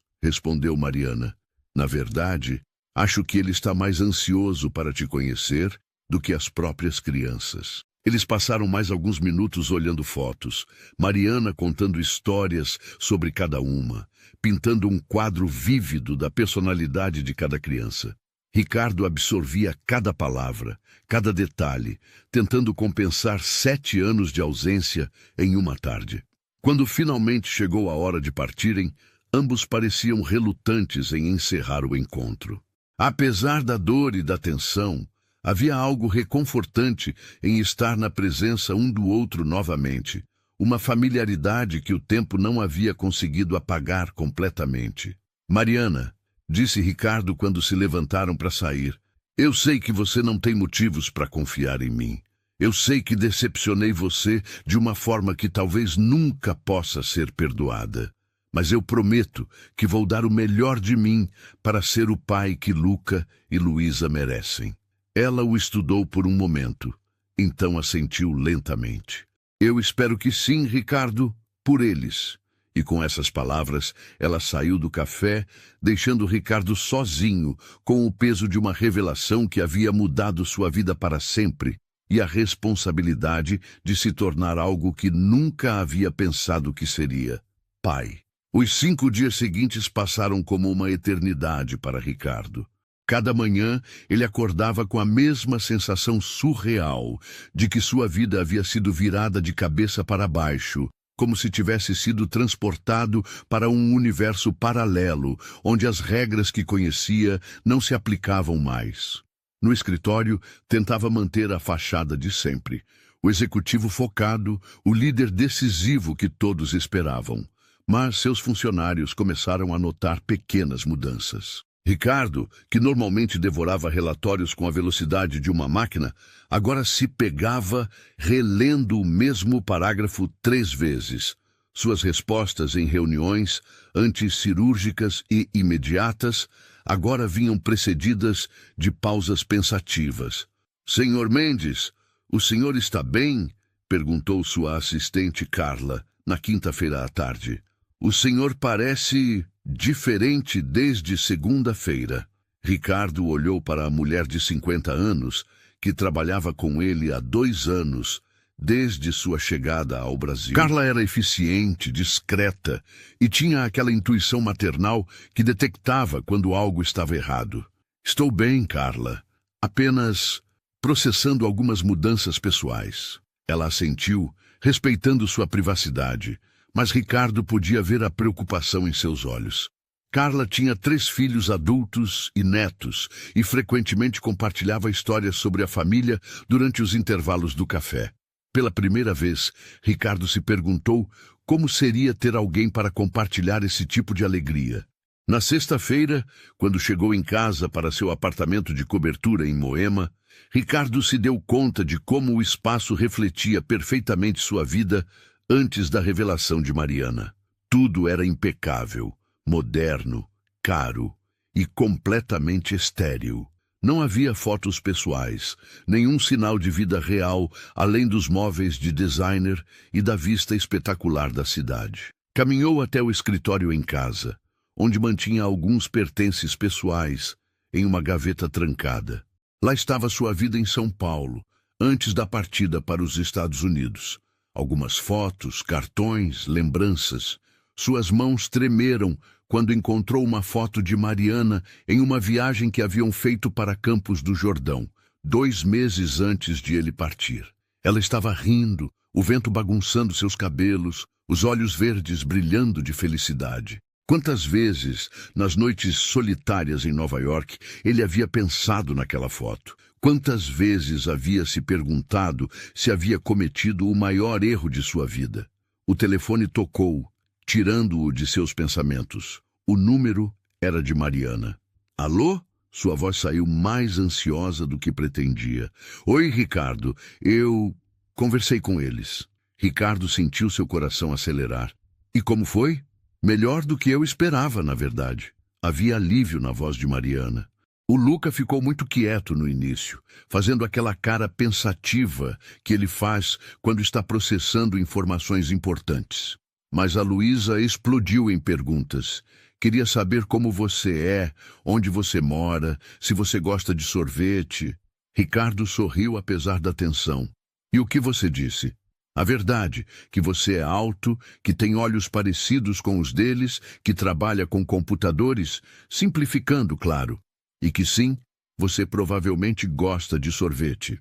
respondeu Mariana. Na verdade, acho que ele está mais ansioso para te conhecer do que as próprias crianças. Eles passaram mais alguns minutos olhando fotos, Mariana contando histórias sobre cada uma, pintando um quadro vívido da personalidade de cada criança. Ricardo absorvia cada palavra, cada detalhe, tentando compensar 7 anos de ausência em uma tarde. Quando finalmente chegou a hora de partirem, ambos pareciam relutantes em encerrar o encontro. Apesar da dor e da tensão, havia algo reconfortante em estar na presença um do outro novamente, uma familiaridade que o tempo não havia conseguido apagar completamente. Mariana, disse Ricardo quando se levantaram para sair, eu sei que você não tem motivos para confiar em mim. Eu sei que decepcionei você de uma forma que talvez nunca possa ser perdoada. Mas eu prometo que vou dar o melhor de mim para ser o pai que Luca e Luísa merecem. Ela o estudou por um momento, então assentiu lentamente. Eu espero que sim, Ricardo, por eles. E com essas palavras, ela saiu do café, deixando Ricardo sozinho, com o peso de uma revelação que havia mudado sua vida para sempre e a responsabilidade de se tornar algo que nunca havia pensado que seria: pai. Os 5 dias seguintes passaram como uma eternidade para Ricardo. Cada manhã, ele acordava com a mesma sensação surreal de que sua vida havia sido virada de cabeça para baixo, como se tivesse sido transportado para um universo paralelo, onde as regras que conhecia não se aplicavam mais. No escritório, tentava manter a fachada de sempre. O executivo focado, o líder decisivo que todos esperavam. Mas seus funcionários começaram a notar pequenas mudanças. Ricardo, que normalmente devorava relatórios com a velocidade de uma máquina, agora se pegava relendo o mesmo parágrafo 3 vezes. Suas respostas em reuniões, anticirúrgicas e imediatas, agora vinham precedidas de pausas pensativas. Senhor Mendes, o senhor está bem? Perguntou sua assistente Carla, na quinta-feira à tarde. O senhor parece diferente desde segunda-feira. Ricardo olhou para a mulher de 50 anos, que trabalhava com ele há 2 anos, desde sua chegada ao Brasil. Carla era eficiente, discreta e tinha aquela intuição maternal que detectava quando algo estava errado. Estou bem, Carla. Apenas processando algumas mudanças pessoais. Ela assentiu, respeitando sua privacidade, mas Ricardo podia ver a preocupação em seus olhos. Carla tinha 3 filhos adultos e netos e frequentemente compartilhava histórias sobre a família durante os intervalos do café. Pela primeira vez, Ricardo se perguntou como seria ter alguém para compartilhar esse tipo de alegria. Na sexta-feira, quando chegou em casa para seu apartamento de cobertura em Moema, Ricardo se deu conta de como o espaço refletia perfeitamente sua vida antes da revelação de Mariana. Tudo era impecável, moderno, caro e completamente estéril. Não havia fotos pessoais, nenhum sinal de vida real, além dos móveis de designer e da vista espetacular da cidade. Caminhou até o escritório em casa, onde mantinha alguns pertences pessoais em uma gaveta trancada. Lá estava sua vida em São Paulo, antes da partida para os Estados Unidos. Algumas fotos, cartões, lembranças. Suas mãos tremeram quando encontrou uma foto de Mariana em uma viagem que haviam feito para Campos do Jordão, 2 meses antes de ele partir. Ela estava rindo, o vento bagunçando seus cabelos, os olhos verdes brilhando de felicidade. Quantas vezes, nas noites solitárias em Nova York, ele havia pensado naquela foto? Quantas vezes havia se perguntado se havia cometido o maior erro de sua vida? O telefone tocou, tirando-o de seus pensamentos. O número era de Mariana. Alô? Sua voz saiu mais ansiosa do que pretendia. Oi, Ricardo. Eu conversei com eles. Ricardo sentiu seu coração acelerar. E como foi? Melhor do que eu esperava, na verdade. Havia alívio na voz de Mariana. O Luca ficou muito quieto no início, fazendo aquela cara pensativa que ele faz quando está processando informações importantes. Mas a Luísa explodiu em perguntas. Queria saber como você é, onde você mora, se você gosta de sorvete. Ricardo sorriu apesar da tensão. E o que você disse? A verdade, que você é alto, que tem olhos parecidos com os deles, que trabalha com computadores, simplificando, claro. E que sim, você provavelmente gosta de sorvete.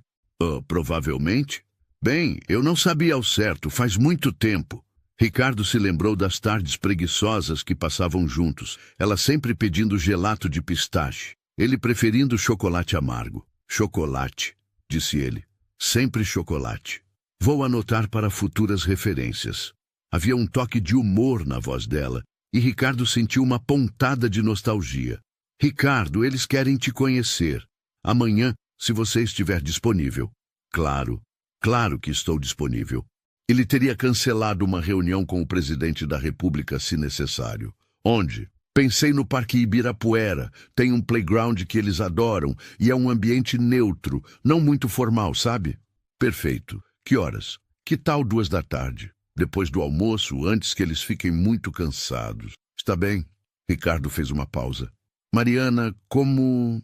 Provavelmente? Bem, eu não sabia ao certo, faz muito tempo. Ricardo se lembrou das tardes preguiçosas que passavam juntos, ela sempre pedindo gelato de pistache, ele preferindo chocolate amargo. Chocolate, disse ele. Sempre chocolate. Vou anotar para futuras referências. Havia um toque de humor na voz dela, e Ricardo sentiu uma pontada de nostalgia. Ricardo, eles querem te conhecer. Amanhã, se você estiver disponível. Claro, claro que estou disponível. Ele teria cancelado uma reunião com o presidente da República se necessário. Onde? Pensei no Parque Ibirapuera. Tem um playground que eles adoram e é um ambiente neutro, não muito formal, sabe? Perfeito. Que horas? Que tal 2 da tarde? Depois do almoço, antes que eles fiquem muito cansados. Está bem? Ricardo fez uma pausa. Mariana, como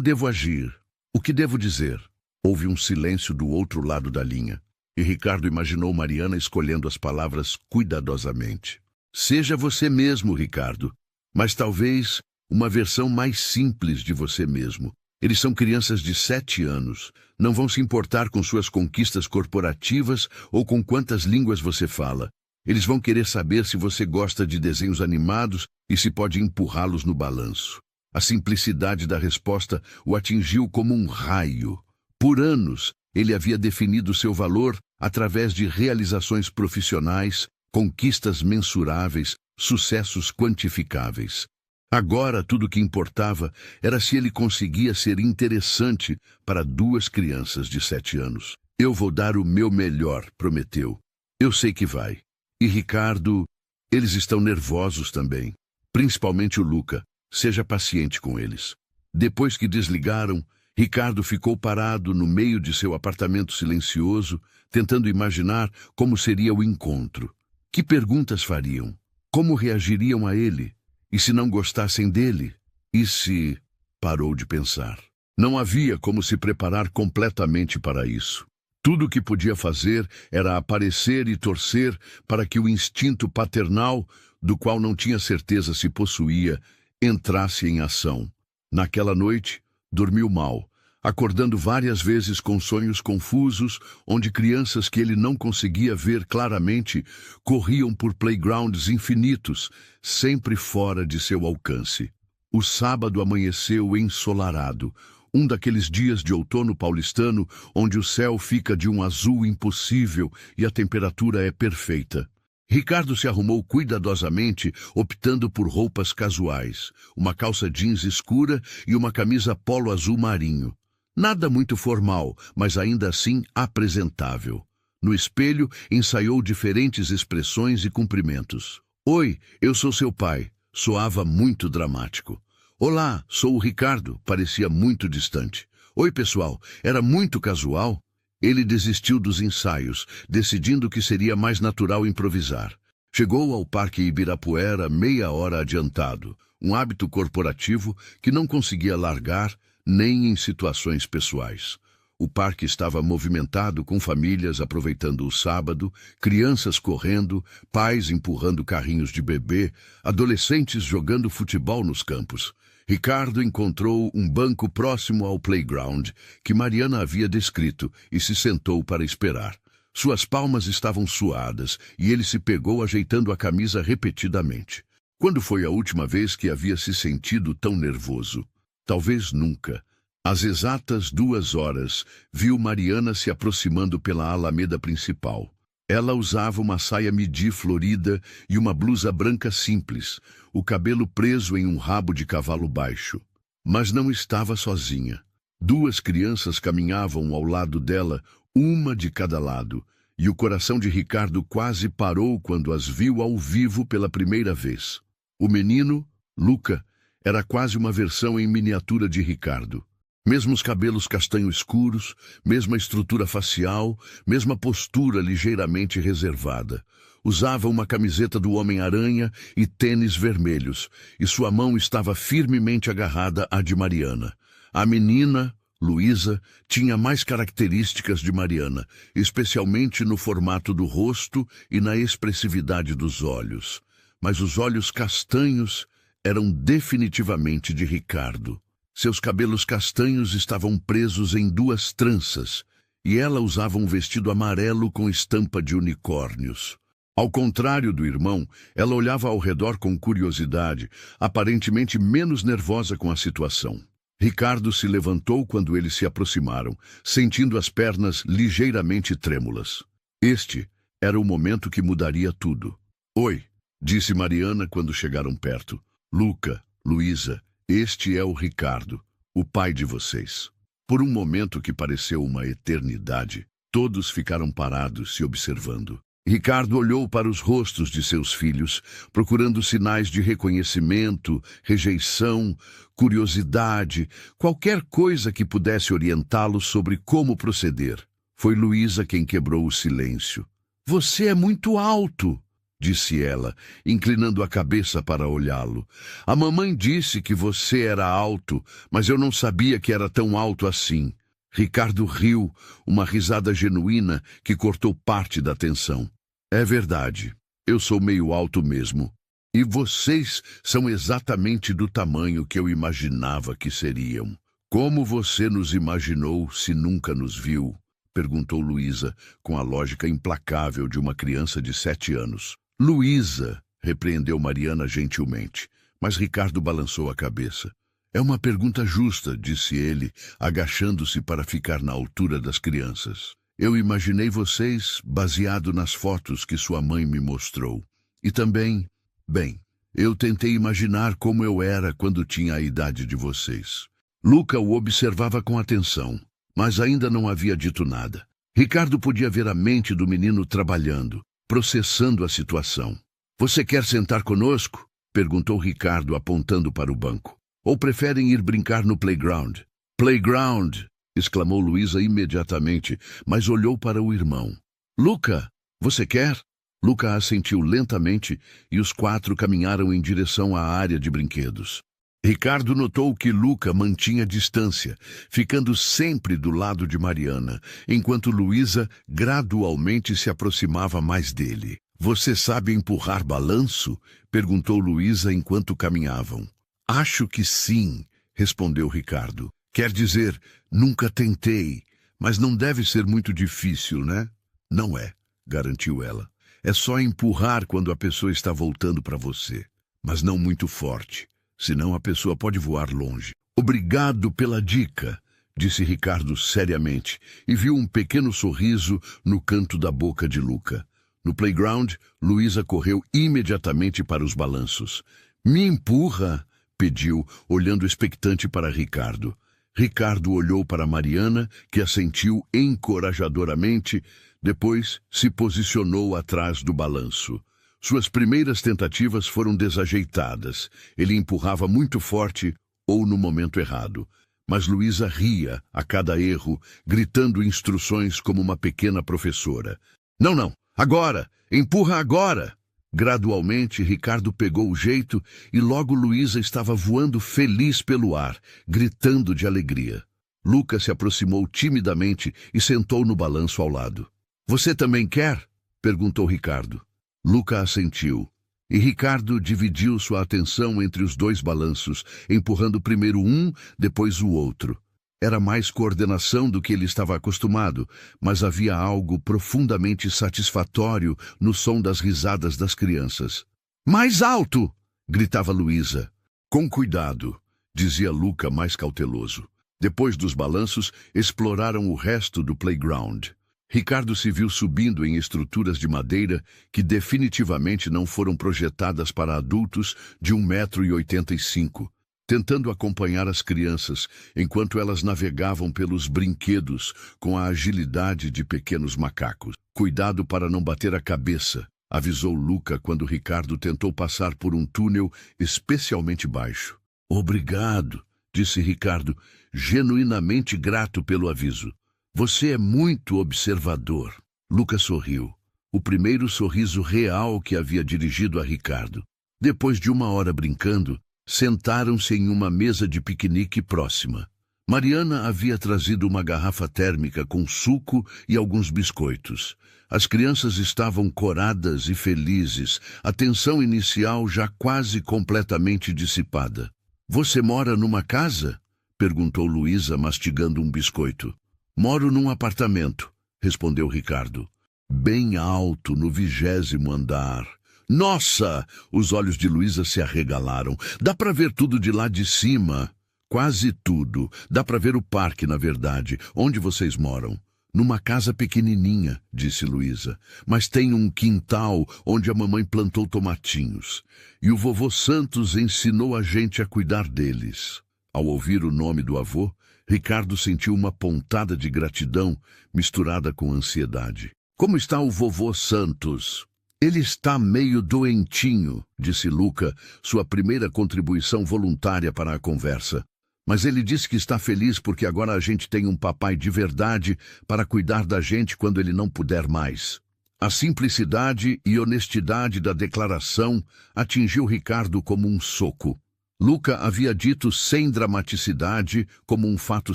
devo agir? O que devo dizer? Houve um silêncio do outro lado da linha. E Ricardo imaginou Mariana escolhendo as palavras cuidadosamente. Seja você mesmo, Ricardo, mas talvez uma versão mais simples de você mesmo. Eles são crianças de 7 anos, não vão se importar com suas conquistas corporativas ou com quantas línguas você fala. Eles vão querer saber se você gosta de desenhos animados e se pode empurrá-los no balanço. A simplicidade da resposta o atingiu como um raio. Por anos, ele havia definido seu valor através de realizações profissionais, conquistas mensuráveis, sucessos quantificáveis. Agora, tudo o que importava era se ele conseguia ser interessante para 2 crianças de 7 anos. Eu vou dar o meu melhor, prometeu. Eu sei que vai. E Ricardo, eles estão nervosos também. Principalmente o Luca. Seja paciente com eles. Depois que desligaram, Ricardo ficou parado no meio de seu apartamento silencioso, tentando imaginar como seria o encontro. Que perguntas fariam? Como reagiriam a ele? E se não gostassem dele? E se... Parou de pensar. Não havia como se preparar completamente para isso. Tudo o que podia fazer era aparecer e torcer para que o instinto paternal, do qual não tinha certeza se possuía, entrasse em ação. Naquela noite, dormiu mal, acordando várias vezes com sonhos confusos, onde crianças que ele não conseguia ver claramente corriam por playgrounds infinitos, sempre fora de seu alcance. O sábado amanheceu ensolarado, um daqueles dias de outono paulistano onde o céu fica de um azul impossível e a temperatura é perfeita. Ricardo se arrumou cuidadosamente, optando por roupas casuais, uma calça jeans escura e uma camisa polo azul marinho. Nada muito formal, mas ainda assim apresentável. No espelho, ensaiou diferentes expressões e cumprimentos. "Oi, eu sou seu pai." Soava muito dramático. "Olá, sou o Ricardo." Parecia muito distante. "Oi, pessoal." Era muito casual. Ele desistiu dos ensaios, decidindo que seria mais natural improvisar. Chegou ao Parque Ibirapuera meia hora adiantado, um hábito corporativo que não conseguia largar nem em situações pessoais. O parque estava movimentado com famílias aproveitando o sábado, crianças correndo, pais empurrando carrinhos de bebê, adolescentes jogando futebol nos campos. Ricardo encontrou um banco próximo ao playground que Mariana havia descrito e se sentou para esperar. Suas palmas estavam suadas e ele se pegou ajeitando a camisa repetidamente. Quando foi a última vez que havia se sentido tão nervoso? Talvez nunca. Às exatas 2 horas, viu Mariana se aproximando pela alameda principal. Ela usava uma saia midi florida e uma blusa branca simples, o cabelo preso em um rabo de cavalo baixo. Mas não estava sozinha. 2 crianças caminhavam ao lado dela, uma de cada lado, e o coração de Ricardo quase parou quando as viu ao vivo pela primeira vez. O menino, Luca, era quase uma versão em miniatura de Ricardo. Mesmos cabelos castanho escuros, mesma estrutura facial, mesma postura ligeiramente reservada. Usava uma camiseta do Homem-Aranha e tênis vermelhos, e sua mão estava firmemente agarrada à de Mariana. A menina, Luísa, tinha mais características de Mariana, especialmente no formato do rosto e na expressividade dos olhos. Mas os olhos castanhos eram definitivamente de Ricardo. Seus cabelos castanhos estavam presos em 2 tranças, e ela usava um vestido amarelo com estampa de unicórnios. Ao contrário do irmão, ela olhava ao redor com curiosidade, aparentemente menos nervosa com a situação. Ricardo se levantou quando eles se aproximaram, sentindo as pernas ligeiramente trêmulas. Este era o momento que mudaria tudo. "Oi", disse Mariana quando chegaram perto. "Luca, Luísa, este é o Ricardo, o pai de vocês." Por um momento que pareceu uma eternidade, todos ficaram parados se observando. Ricardo olhou para os rostos de seus filhos, procurando sinais de reconhecimento, rejeição, curiosidade, qualquer coisa que pudesse orientá-lo sobre como proceder. Foi Luísa quem quebrou o silêncio. "Você é muito alto", disse ela, inclinando a cabeça para olhá-lo. "A mamãe disse que você era alto, mas eu não sabia que era tão alto assim." Ricardo riu, uma risada genuína que cortou parte da tensão. "É verdade, eu sou meio alto mesmo. E vocês são exatamente do tamanho que eu imaginava que seriam." "Como você nos imaginou se nunca nos viu?" perguntou Luísa, com a lógica implacável de uma criança de 7 anos. "Luísa", repreendeu Mariana gentilmente, mas Ricardo balançou a cabeça. "É uma pergunta justa", disse ele, agachando-se para ficar na altura das crianças. "Eu imaginei vocês baseado nas fotos que sua mãe me mostrou. E também, bem, eu tentei imaginar como eu era quando tinha a idade de vocês." Luca o observava com atenção, mas ainda não havia dito nada. Ricardo podia ver a mente do menino trabalhando, processando a situação. "Você quer sentar conosco?" perguntou Ricardo, apontando para o banco. "Ou preferem ir brincar no playground?" "Playground!" exclamou Luísa imediatamente, mas olhou para o irmão. "Luca, você quer?" Luca assentiu lentamente e os 4 caminharam em direção à área de brinquedos. Ricardo notou que Luca mantinha distância, ficando sempre do lado de Mariana, enquanto Luísa gradualmente se aproximava mais dele. "Você sabe empurrar balanço?" perguntou Luísa enquanto caminhavam. "Acho que sim", respondeu Ricardo. Quer dizer, nunca tentei, mas não deve ser muito difícil, né? Não é, garantiu ela. É só empurrar quando a pessoa está voltando para você, mas não muito forte, senão a pessoa pode voar longe. Obrigado pela dica, disse Ricardo seriamente, e viu um pequeno sorriso no canto da boca de Luca. No playground, Luísa correu imediatamente para os balanços. Me empurra, pediu, olhando expectante para Ricardo. Ricardo olhou para Mariana, que assentiu encorajadoramente, depois se posicionou atrás do balanço. Suas primeiras tentativas foram desajeitadas. Ele empurrava muito forte ou no momento errado. Mas Luísa ria a cada erro, gritando instruções como uma pequena professora. Não, não, agora! Empurra agora! Gradualmente, Ricardo pegou o jeito e logo Luísa estava voando feliz pelo ar, gritando de alegria. Luca se aproximou timidamente e sentou no balanço ao lado. Você também quer? Perguntou Ricardo. Luca assentiu. E Ricardo dividiu sua atenção entre os dois balanços, empurrando primeiro um, depois o outro. Era mais coordenação do que ele estava acostumado, mas havia algo profundamente satisfatório no som das risadas das crianças. Mais alto! Gritava Luísa. Com cuidado, dizia Luca mais cauteloso. Depois dos balanços, exploraram o resto do playground. Ricardo se viu subindo em estruturas de madeira que definitivamente não foram projetadas para adultos de 1,85 m, tentando acompanhar as crianças enquanto elas navegavam pelos brinquedos com a agilidade de pequenos macacos. Cuidado para não bater a cabeça, avisou Luca quando Ricardo tentou passar por um túnel especialmente baixo. Obrigado, disse Ricardo, genuinamente grato pelo aviso. Você é muito observador. Luca sorriu. O primeiro sorriso real que havia dirigido a Ricardo. Depois de 1 hora brincando, sentaram-se em uma mesa de piquenique próxima. Mariana havia trazido uma garrafa térmica com suco e alguns biscoitos. As crianças estavam coradas e felizes, a tensão inicial já quase completamente dissipada. Você mora numa casa? Perguntou Luísa, mastigando um biscoito. Moro num apartamento, respondeu Ricardo. Bem alto, no 20º andar. Nossa! Os olhos de Luísa se arregalaram. Dá para ver tudo de lá de cima. Quase tudo. Dá para ver o parque, na verdade. Onde vocês moram? Numa casa pequenininha, disse Luísa. Mas tem um quintal onde a mamãe plantou tomatinhos. E o vovô Santos ensinou a gente a cuidar deles. Ao ouvir o nome do avô, Ricardo sentiu uma pontada de gratidão misturada com ansiedade. Como está o vovô Santos? Ele está meio doentinho, disse Luca, sua primeira contribuição voluntária para a conversa. Mas ele disse que está feliz porque agora a gente tem um papai de verdade para cuidar da gente quando ele não puder mais. A simplicidade e honestidade da declaração atingiu Ricardo como um soco. Luca havia dito sem dramaticidade, como um fato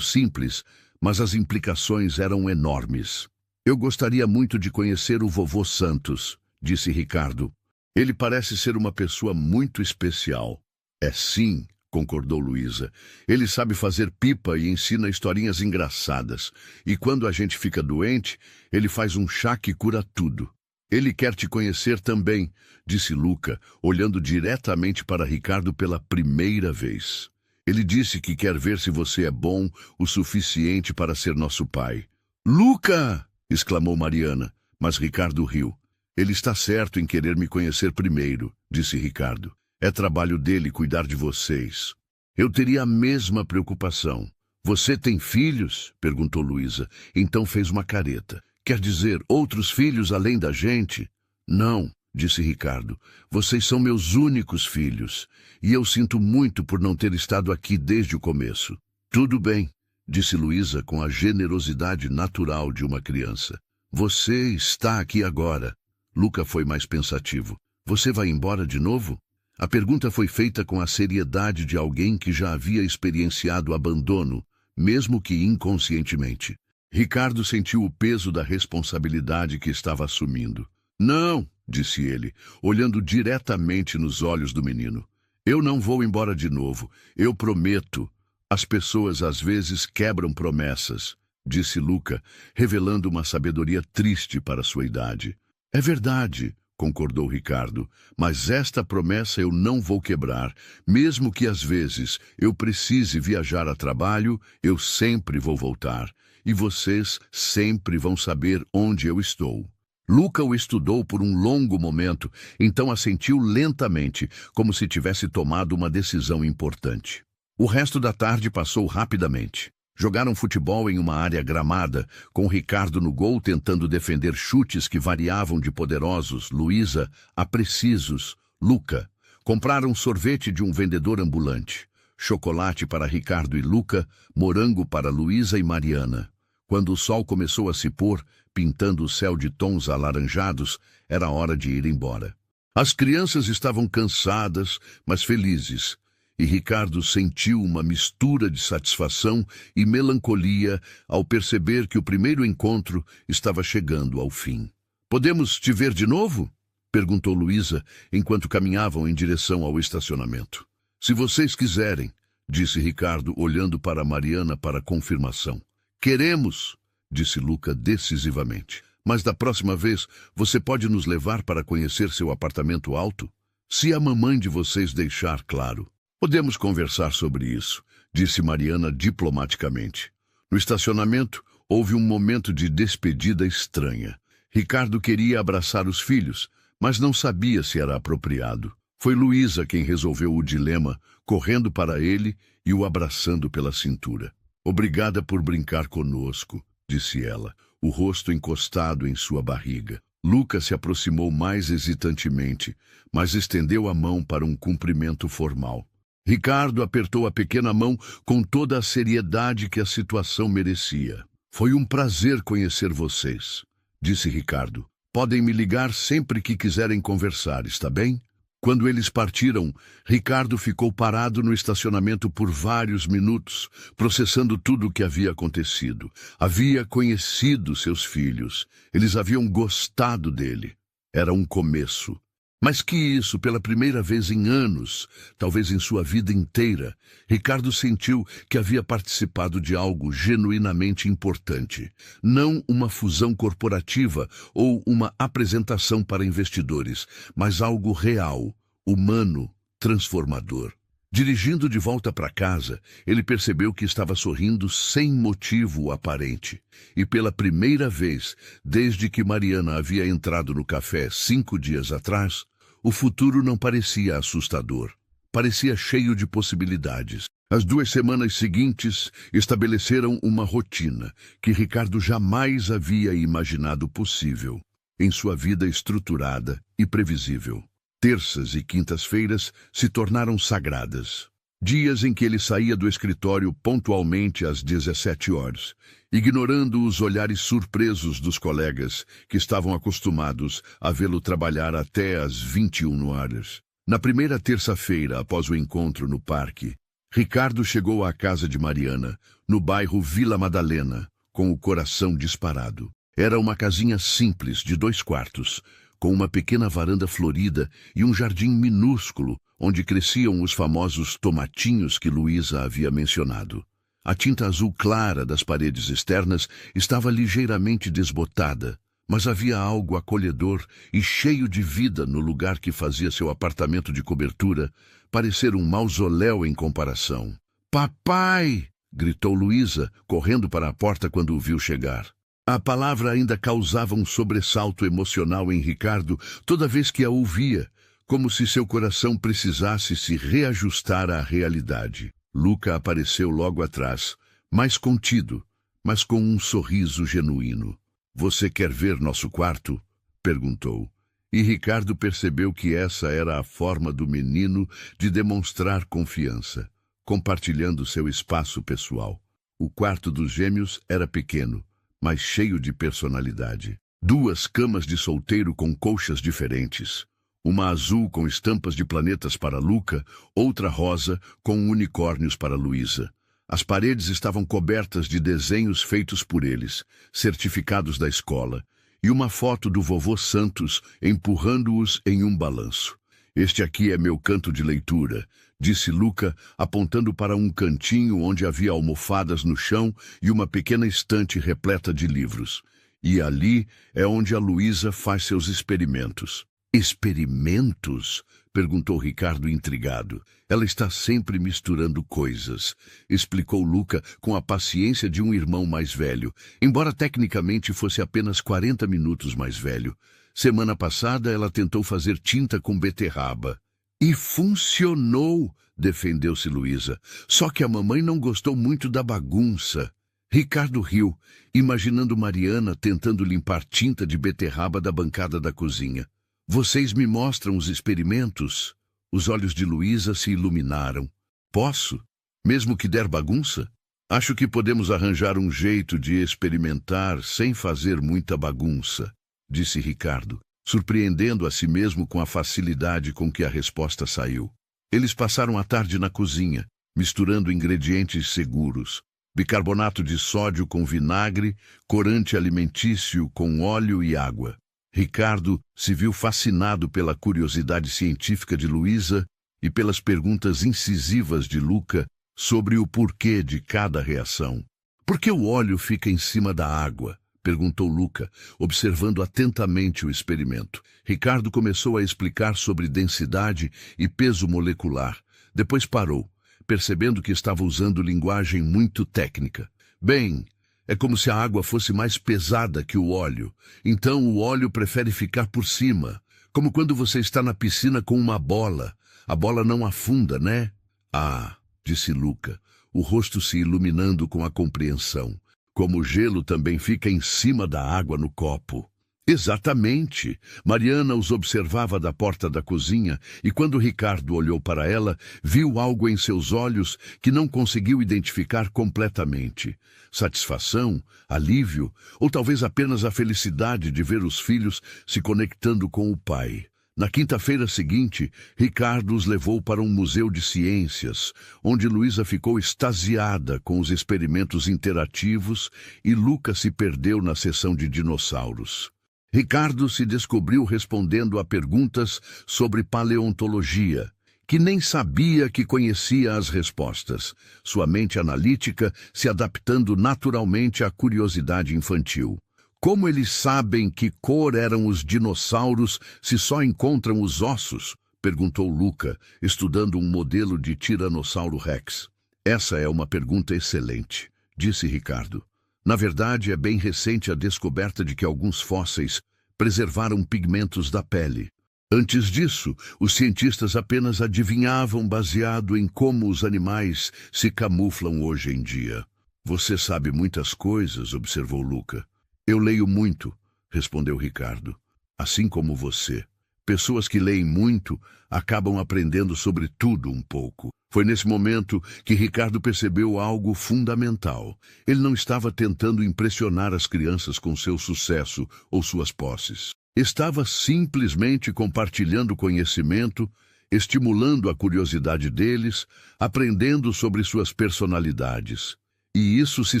simples, mas as implicações eram enormes. Eu gostaria muito de conhecer o vovô Santos, disse Ricardo. Ele parece ser uma pessoa muito especial. É sim, concordou Luísa. Ele sabe fazer pipa e ensina historinhas engraçadas. E quando a gente fica doente, ele faz um chá que cura tudo. Ele quer te conhecer também, disse Luca, olhando diretamente para Ricardo pela primeira vez. Ele disse que quer ver se você é bom o suficiente para ser nosso pai. Luca! Exclamou Mariana, mas Ricardo riu. Ele está certo em querer me conhecer primeiro, disse Ricardo. É trabalho dele cuidar de vocês. Eu teria a mesma preocupação. Você tem filhos? Perguntou Luísa. Então fez uma careta. Quer dizer, outros filhos além da gente? Não, disse Ricardo. Vocês são meus únicos filhos. E eu sinto muito por não ter estado aqui desde o começo. Tudo bem, disse Luísa com a generosidade natural de uma criança. Você está aqui agora. Luca foi mais pensativo. Você vai embora de novo? A pergunta foi feita com a seriedade de alguém que já havia experienciado abandono, mesmo que inconscientemente. Ricardo sentiu o peso da responsabilidade que estava assumindo. Não, disse ele, olhando diretamente nos olhos do menino. Eu não vou embora de novo. Eu prometo. As pessoas às vezes quebram promessas, disse Luca, revelando uma sabedoria triste para sua idade. É verdade, concordou Ricardo, mas esta promessa eu não vou quebrar. Mesmo que às vezes eu precise viajar a trabalho, eu sempre vou voltar. E vocês sempre vão saber onde eu estou. Luca o estudou por um longo momento, então assentiu lentamente, como se tivesse tomado uma decisão importante. O resto da tarde passou rapidamente. Jogaram futebol em uma área gramada, com Ricardo no gol tentando defender chutes que variavam de poderosos, Luísa, a precisos, Luca. Compraram sorvete de um vendedor ambulante. Chocolate para Ricardo e Luca, morango para Luísa e Mariana. Quando o sol começou a se pôr, pintando o céu de tons alaranjados, era hora de ir embora. As crianças estavam cansadas, mas felizes, e Ricardo sentiu uma mistura de satisfação e melancolia ao perceber que o primeiro encontro estava chegando ao fim. "Podemos te ver de novo?" perguntou Luísa, enquanto caminhavam em direção ao estacionamento. "Se vocês quiserem", disse Ricardo, olhando para Mariana para confirmação. "Queremos", disse Luca decisivamente. "Mas da próxima vez, você pode nos levar para conhecer seu apartamento alto? Se a mamãe de vocês deixar, claro." "Podemos conversar sobre isso", disse Mariana diplomaticamente. No estacionamento, houve um momento de despedida estranha. Ricardo queria abraçar os filhos, mas não sabia se era apropriado. Foi Luísa quem resolveu o dilema, correndo para ele e o abraçando pela cintura. "Obrigada por brincar conosco", disse ela, o rosto encostado em sua barriga. Luca se aproximou mais hesitantemente, mas estendeu a mão para um cumprimento formal. Ricardo apertou a pequena mão com toda a seriedade que a situação merecia. "Foi um prazer conhecer vocês", disse Ricardo. "Podem me ligar sempre que quiserem conversar, está bem?" Quando eles partiram, Ricardo ficou parado no estacionamento por vários minutos, processando tudo o que havia acontecido. Havia conhecido seus filhos. Eles haviam gostado dele. Era um começo. Mas que isso, pela primeira vez em anos, talvez em sua vida inteira, Ricardo sentiu que havia participado de algo genuinamente importante. Não uma fusão corporativa ou uma apresentação para investidores, mas algo real, humano, transformador. Dirigindo de volta para casa, ele percebeu que estava sorrindo sem motivo aparente. E pela primeira vez, desde que Mariana havia entrado no café 5 dias atrás, o futuro não parecia assustador. Parecia cheio de possibilidades. As 2 semanas seguintes estabeleceram uma rotina que Ricardo jamais havia imaginado possível em sua vida estruturada e previsível. Terças e quintas-feiras se tornaram sagradas. Dias em que ele saía do escritório pontualmente às 17 horas, ignorando os olhares surpresos dos colegas que estavam acostumados a vê-lo trabalhar até às 21 horas. Na primeira terça-feira, após o encontro no parque, Ricardo chegou à casa de Mariana, no bairro Vila Madalena, com o coração disparado. Era uma casinha simples de 2 quartos, com uma pequena varanda florida e um jardim minúsculo, onde cresciam os famosos tomatinhos que Luísa havia mencionado. A tinta azul clara das paredes externas estava ligeiramente desbotada, mas havia algo acolhedor e cheio de vida no lugar que fazia seu apartamento de cobertura parecer um mausoléu em comparação. "Papai!" gritou Luísa, correndo para a porta quando o viu chegar. A palavra ainda causava um sobressalto emocional em Ricardo toda vez que a ouvia, como se seu coração precisasse se reajustar à realidade. Luca apareceu logo atrás, mais contido, mas com um sorriso genuíno. "Você quer ver nosso quarto?" perguntou. E Ricardo percebeu que essa era a forma do menino de demonstrar confiança, compartilhando seu espaço pessoal. O quarto dos gêmeos era pequeno, mas cheio de personalidade. 2 camas de solteiro com colchas diferentes. Uma azul com estampas de planetas para Luca, outra rosa com unicórnios para Luísa. As paredes estavam cobertas de desenhos feitos por eles, certificados da escola, e uma foto do vovô Santos empurrando-os em um balanço. Este aqui é meu canto de leitura, disse Luca, apontando para um cantinho onde havia almofadas no chão e uma pequena estante repleta de livros. E ali é onde a Luísa faz seus experimentos. Experimentos? Perguntou Ricardo intrigado. Ela está sempre misturando coisas, explicou Luca com a paciência de um irmão mais velho, embora tecnicamente fosse apenas 40 minutos mais velho. Semana passada ela tentou fazer tinta com beterraba. E funcionou, defendeu-se Luísa. Só que a mamãe não gostou muito da bagunça. Ricardo riu, imaginando Mariana tentando limpar tinta de beterraba da bancada da cozinha. Vocês me mostram os experimentos? Os olhos de Luísa se iluminaram. Posso? Mesmo que der bagunça? Acho que podemos arranjar um jeito de experimentar sem fazer muita bagunça, disse Ricardo, surpreendendo a si mesmo com a facilidade com que a resposta saiu. Eles passaram a tarde na cozinha, misturando ingredientes seguros. Bicarbonato de sódio com vinagre, corante alimentício com óleo e água. Ricardo se viu fascinado pela curiosidade científica de Luísa e pelas perguntas incisivas de Luca sobre o porquê de cada reação. Por que o óleo fica em cima da água? Perguntou Luca, observando atentamente o experimento. Ricardo começou a explicar sobre densidade e peso molecular. Depois parou, percebendo que estava usando linguagem muito técnica. Bem, é como se a água fosse mais pesada que o óleo. Então o óleo prefere ficar por cima, como quando você está na piscina com uma bola. A bola não afunda, né? Ah, disse Luca, o rosto se iluminando com a compreensão. Como o gelo também fica em cima da água no copo. Exatamente. Mariana os observava da porta da cozinha e quando Ricardo olhou para ela, viu algo em seus olhos que não conseguiu identificar completamente. Satisfação, alívio ou talvez apenas a felicidade de ver os filhos se conectando com o pai. Na quinta-feira seguinte, Ricardo os levou para um museu de ciências, onde Luísa ficou extasiada com os experimentos interativos e Luca se perdeu na sessão de dinossauros. Ricardo se descobriu respondendo a perguntas sobre paleontologia, que nem sabia que conhecia as respostas, sua mente analítica se adaptando naturalmente à curiosidade infantil. Como eles sabem que cor eram os dinossauros se só encontram os ossos? Perguntou Luca, estudando um modelo de Tiranossauro Rex. Essa é uma pergunta excelente, disse Ricardo. Na verdade, é bem recente a descoberta de que alguns fósseis preservaram pigmentos da pele. Antes disso, os cientistas apenas adivinhavam baseado em como os animais se camuflam hoje em dia. Você sabe muitas coisas, observou Luca. Eu leio muito, respondeu Ricardo. Assim como você. Pessoas que leem muito acabam aprendendo sobre tudo um pouco. Foi nesse momento que Ricardo percebeu algo fundamental. Ele não estava tentando impressionar as crianças com seu sucesso ou suas posses. Estava simplesmente compartilhando conhecimento, estimulando a curiosidade deles, aprendendo sobre suas personalidades. E isso se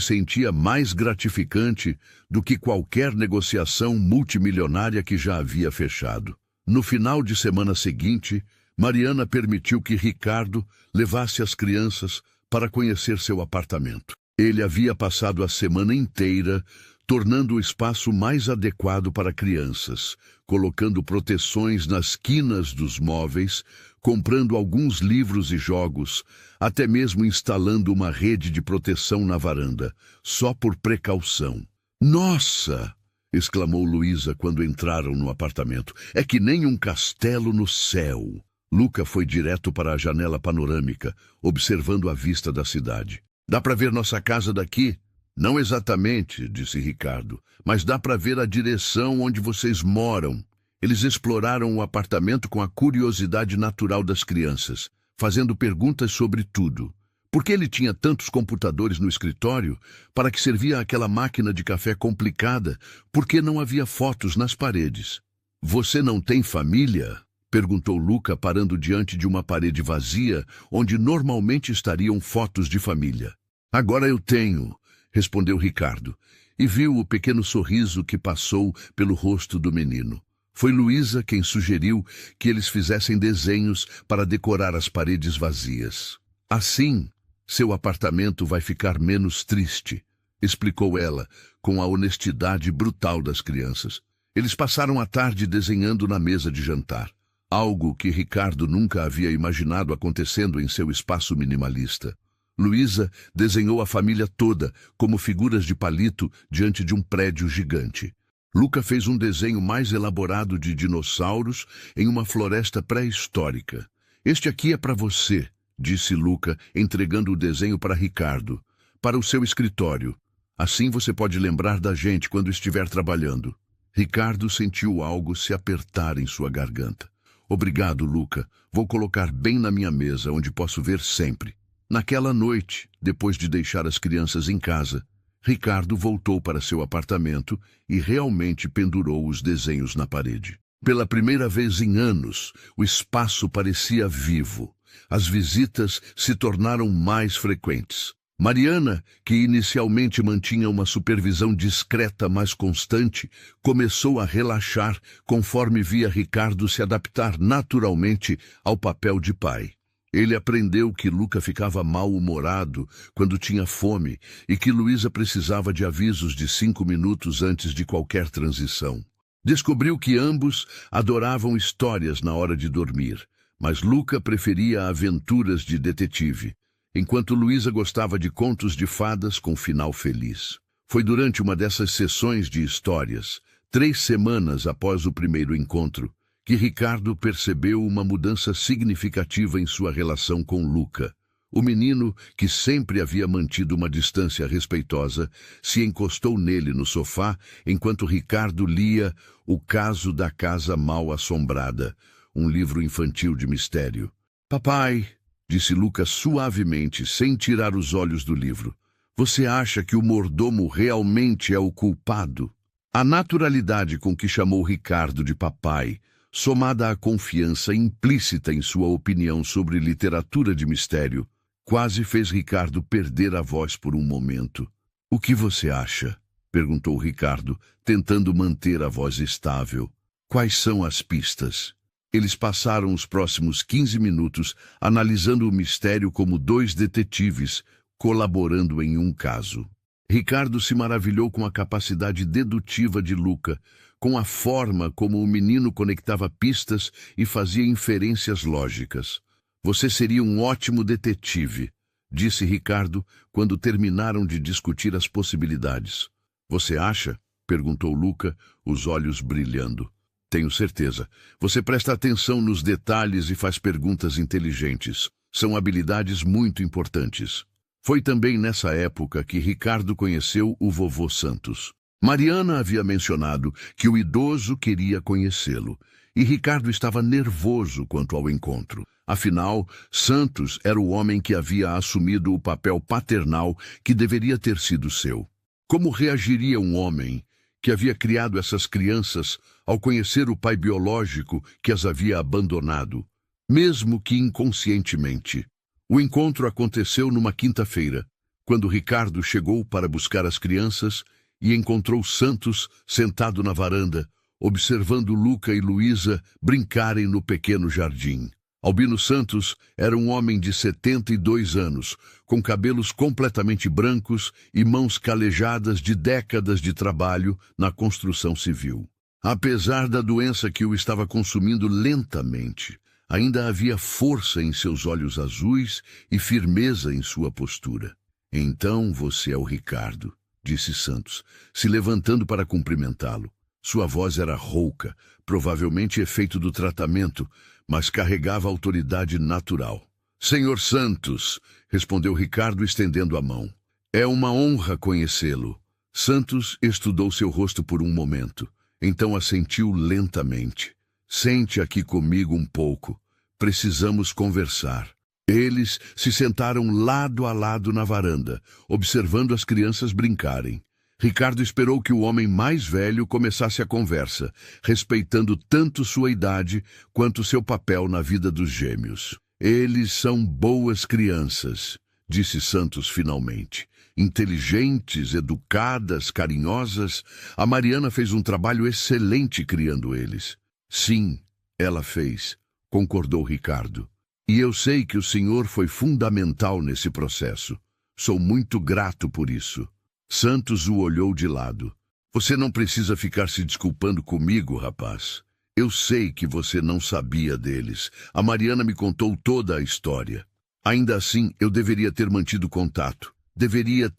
sentia mais gratificante do que qualquer negociação multimilionária que já havia fechado. No final de semana seguinte, Mariana permitiu que Ricardo levasse as crianças para conhecer seu apartamento. Ele havia passado a semana inteira tornando o espaço mais adequado para crianças, colocando proteções nas quinas dos móveis, comprando alguns livros e jogos, até mesmo instalando uma rede de proteção na varanda, só por precaução. Nossa! Exclamou Luísa quando entraram no apartamento. É que nem um castelo no céu. Luca foi direto para a janela panorâmica, observando a vista da cidade. Dá para ver nossa casa daqui? Não exatamente, disse Ricardo, mas dá para ver a direção onde vocês moram. Eles exploraram o apartamento com a curiosidade natural das crianças, fazendo perguntas sobre tudo. Por que ele tinha tantos computadores no escritório? Para que servia aquela máquina de café complicada? Por que não havia fotos nas paredes? Você não tem família? Perguntou Luca, parando diante de uma parede vazia, onde normalmente estariam fotos de família. Agora eu tenho, respondeu Ricardo, e viu o pequeno sorriso que passou pelo rosto do menino. Foi Luísa quem sugeriu que eles fizessem desenhos para decorar as paredes vazias. Assim, seu apartamento vai ficar menos triste, explicou ela, com a honestidade brutal das crianças. Eles passaram a tarde desenhando na mesa de jantar, algo que Ricardo nunca havia imaginado acontecendo em seu espaço minimalista. Luísa desenhou a família toda como figuras de palito diante de um prédio gigante. Luca fez um desenho mais elaborado de dinossauros em uma floresta pré-histórica. Este aqui é para você, disse Luca, entregando o desenho para Ricardo, para o seu escritório. Assim você pode lembrar da gente quando estiver trabalhando. Ricardo sentiu algo se apertar em sua garganta. Obrigado, Luca. Vou colocar bem na minha mesa, onde posso ver sempre. Naquela noite, depois de deixar as crianças em casa, Ricardo voltou para seu apartamento e realmente pendurou os desenhos na parede. Pela primeira vez em anos, o espaço parecia vivo. As visitas se tornaram mais frequentes. Mariana, que inicialmente mantinha uma supervisão discreta mas constante, começou a relaxar conforme via Ricardo se adaptar naturalmente ao papel de pai. Ele aprendeu que Luca ficava mal-humorado quando tinha fome e que Luísa precisava de avisos de 5 minutos antes de qualquer transição. Descobriu que ambos adoravam histórias na hora de dormir, mas Luca preferia aventuras de detetive, enquanto Luísa gostava de contos de fadas com final feliz. Foi durante uma dessas sessões de histórias, 3 semanas após o primeiro encontro, que Ricardo percebeu uma mudança significativa em sua relação com Luca. O menino, que sempre havia mantido uma distância respeitosa, se encostou nele no sofá enquanto Ricardo lia O Caso da Casa Mal-Assombrada, um livro infantil de mistério. Papai, disse Luca suavemente, sem tirar os olhos do livro, você acha que o mordomo realmente é o culpado? A naturalidade com que chamou Ricardo de papai, somada à confiança implícita em sua opinião sobre literatura de mistério, quase fez Ricardo perder a voz por um momento. O que você acha? Perguntou Ricardo, tentando manter a voz estável. Quais são as pistas? Eles passaram os próximos 15 minutos analisando o mistério como 2 detetives, colaborando em um caso. Ricardo se maravilhou com a capacidade dedutiva de Luca, com a forma como o menino conectava pistas e fazia inferências lógicas. Você seria um ótimo detetive, disse Ricardo quando terminaram de discutir as possibilidades. Você acha? Perguntou Luca, os olhos brilhando. Tenho certeza. Você presta atenção nos detalhes e faz perguntas inteligentes. São habilidades muito importantes. Foi também nessa época que Ricardo conheceu o vovô Santos. Mariana havia mencionado que o idoso queria conhecê-lo, e Ricardo estava nervoso quanto ao encontro. Afinal, Santos era o homem que havia assumido o papel paternal que deveria ter sido seu. Como reagiria um homem que havia criado essas crianças ao conhecer o pai biológico que as havia abandonado, mesmo que inconscientemente? O encontro aconteceu numa quinta-feira, quando Ricardo chegou para buscar as crianças e encontrou Santos sentado na varanda, observando Luca e Luísa brincarem no pequeno jardim. Albino Santos era um homem de 72 anos, com cabelos completamente brancos e mãos calejadas de décadas de trabalho na construção civil. Apesar da doença que o estava consumindo lentamente, ainda havia força em seus olhos azuis e firmeza em sua postura. Então você é o Ricardo, disse Santos, se levantando para cumprimentá-lo. Sua voz era rouca, provavelmente efeito do tratamento, mas carregava autoridade natural. Senhor Santos, respondeu Ricardo estendendo a mão. É uma honra conhecê-lo. Santos estudou seu rosto por um momento, então assentiu lentamente. Sente aqui comigo um pouco. Precisamos conversar. Eles se sentaram lado a lado na varanda, observando as crianças brincarem. Ricardo esperou que o homem mais velho começasse a conversa, respeitando tanto sua idade quanto seu papel na vida dos gêmeos. Eles são boas crianças, disse Santos finalmente. Inteligentes, educadas, carinhosas, a Mariana fez um trabalho excelente criando eles. Sim, ela fez, concordou Ricardo. E eu sei que o senhor foi fundamental nesse processo. Sou muito grato por isso. Santos o olhou de lado. Você não precisa ficar se desculpando comigo, rapaz. Eu sei que você não sabia deles. A Mariana me contou toda a história. Ainda assim, eu deveria ter mantido contato. Deveria,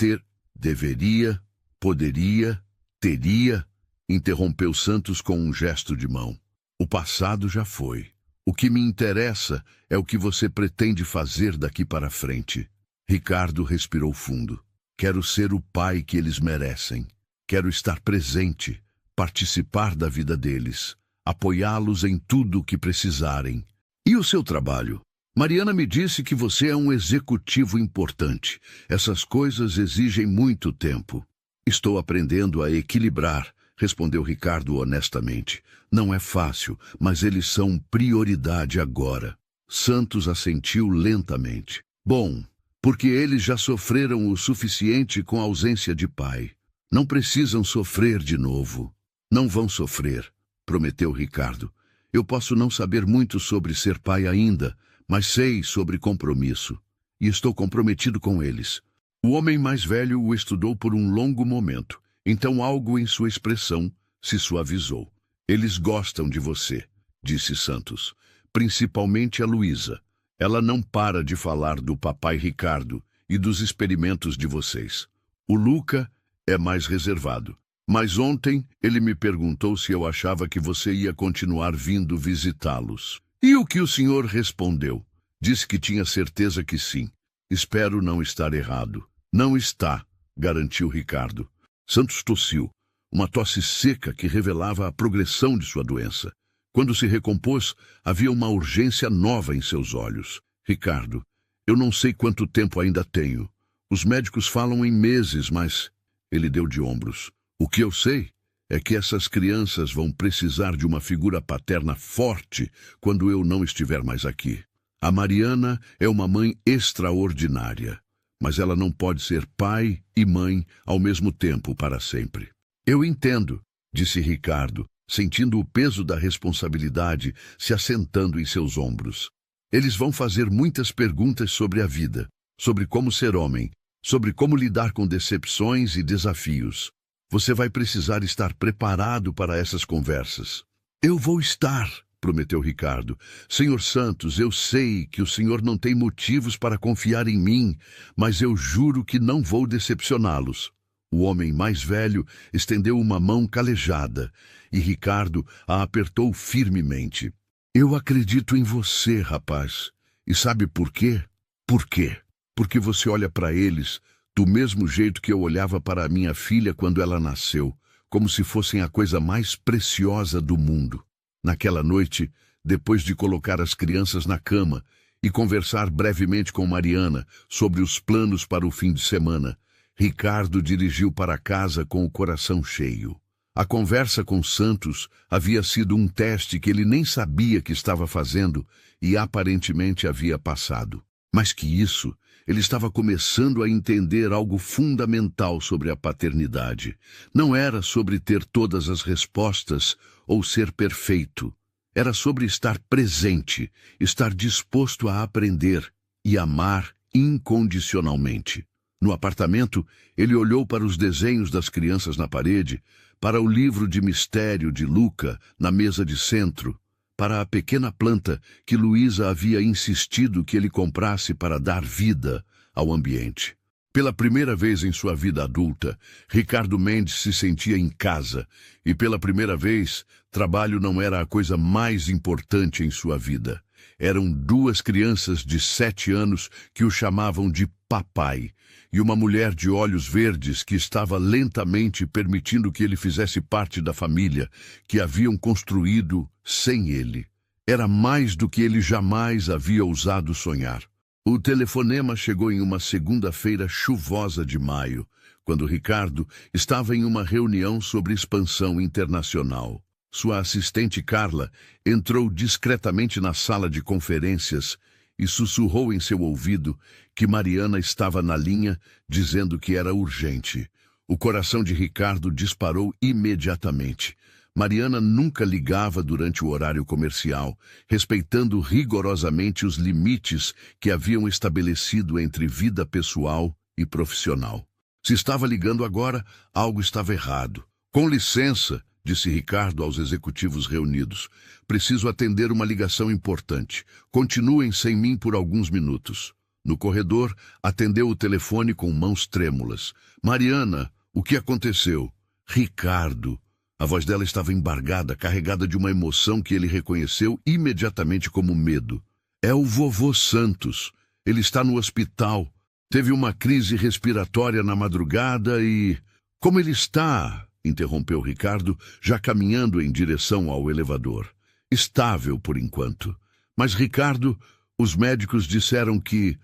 poderia, teria, interrompeu Santos com um gesto de mão. O passado já foi. O que me interessa é o que você pretende fazer daqui para frente. Ricardo respirou fundo. Quero ser o pai que eles merecem. Quero estar presente, participar da vida deles, apoiá-los em tudo o que precisarem. E o seu trabalho? Mariana me disse que você é um executivo importante. Essas coisas exigem muito tempo. Estou aprendendo a equilibrar, respondeu Ricardo honestamente. Não é fácil, mas eles são prioridade agora. Santos assentiu lentamente. Bom, porque eles já sofreram o suficiente com a ausência de pai. Não precisam sofrer de novo. Não vão sofrer, prometeu Ricardo. Eu posso não saber muito sobre ser pai ainda, mas sei sobre compromisso. E estou comprometido com eles. O homem mais velho o estudou por um longo momento. Então algo em sua expressão se suavizou. Eles gostam de você, disse Santos. Principalmente a Luísa. Ela não para de falar do papai Ricardo e dos experimentos de vocês. O Luca é mais reservado. Mas ontem ele me perguntou se eu achava que você ia continuar vindo visitá-los. E o que o senhor respondeu? Disse que tinha certeza que sim. Espero não estar errado. Não está, garantiu Ricardo. Santos tossiu, uma tosse seca que revelava a progressão de sua doença. Quando se recompôs, havia uma urgência nova em seus olhos. Ricardo, eu não sei quanto tempo ainda tenho. Os médicos falam em meses, mas... Ele deu de ombros. O que eu sei é que essas crianças vão precisar de uma figura paterna forte quando eu não estiver mais aqui. A Mariana é uma mãe extraordinária, mas ela não pode ser pai e mãe ao mesmo tempo para sempre. Eu entendo, disse Ricardo, sentindo o peso da responsabilidade se assentando em seus ombros. Eles vão fazer muitas perguntas sobre a vida, sobre como ser homem, sobre como lidar com decepções e desafios. Você vai precisar estar preparado para essas conversas. Eu vou estar, prometeu Ricardo. Senhor Santos, eu sei que o senhor não tem motivos para confiar em mim, mas eu juro que não vou decepcioná-los. O homem mais velho estendeu uma mão calejada e Ricardo a apertou firmemente. Eu acredito em você, rapaz. E sabe por quê? Por quê? Porque você olha para eles do mesmo jeito que eu olhava para a minha filha quando ela nasceu, como se fossem a coisa mais preciosa do mundo. Naquela noite, depois de colocar as crianças na cama e conversar brevemente com Mariana sobre os planos para o fim de semana, Ricardo dirigiu para casa com o coração cheio. A conversa com Santos havia sido um teste que ele nem sabia que estava fazendo e aparentemente havia passado. Mais que isso, ele estava começando a entender algo fundamental sobre a paternidade. Não era sobre ter todas as respostas ou ser perfeito. Era sobre estar presente, estar disposto a aprender e amar incondicionalmente. No apartamento, ele olhou para os desenhos das crianças na parede, para o livro de mistério de Luca na mesa de centro, para a pequena planta que Luísa havia insistido que ele comprasse para dar vida ao ambiente. Pela primeira vez em sua vida adulta, Ricardo Mendes se sentia em casa e pela primeira vez, trabalho não era a coisa mais importante em sua vida. Eram 2 crianças de 7 anos que o chamavam de papai e uma mulher de olhos verdes que estava lentamente permitindo que ele fizesse parte da família que haviam construído sem ele. Era mais do que ele jamais havia ousado sonhar. O telefonema chegou em uma segunda-feira chuvosa de maio, quando Ricardo estava em uma reunião sobre expansão internacional. Sua assistente Carla entrou discretamente na sala de conferências e sussurrou em seu ouvido que Mariana estava na linha, dizendo que era urgente. O coração de Ricardo disparou imediatamente, Mariana nunca ligava durante o horário comercial, respeitando rigorosamente os limites que haviam estabelecido entre vida pessoal e profissional. Se estava ligando agora, algo estava errado. Com licença, disse Ricardo aos executivos reunidos. Preciso atender uma ligação importante. Continuem sem mim por alguns minutos. No corredor, atendeu o telefone com mãos trêmulas. Mariana, o que aconteceu? Ricardo. A voz dela estava embargada, carregada de uma emoção que ele reconheceu imediatamente como medo. É o vovô Santos. Ele está no hospital. Teve uma crise respiratória na madrugada e... Como ele está? Interrompeu Ricardo, já caminhando em direção ao elevador. Estável, por enquanto. Mas, Ricardo, os médicos disseram que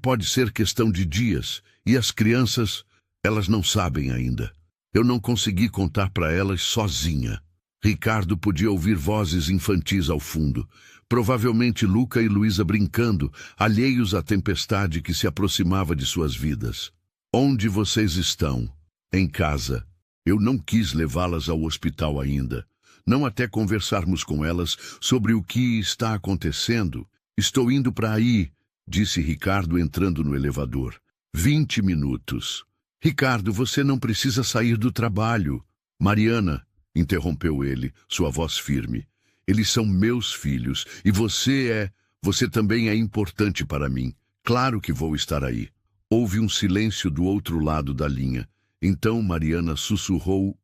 pode ser questão de dias, e as crianças, elas não sabem ainda. Eu não consegui contar para elas sozinha. Ricardo podia ouvir vozes infantis ao fundo. Provavelmente Luca e Luísa brincando, alheios à tempestade que se aproximava de suas vidas. Onde vocês estão? Em casa. Eu não quis levá-las ao hospital ainda. Não até conversarmos com elas sobre o que está acontecendo. Estou indo para aí, disse Ricardo entrando no elevador. 20 minutos. Ricardo, você não precisa sair do trabalho. Mariana, interrompeu ele, sua voz firme. Eles são meus filhos e você também é importante para mim. Claro que vou estar aí. Houve um silêncio do outro lado da linha. Então Mariana sussurrou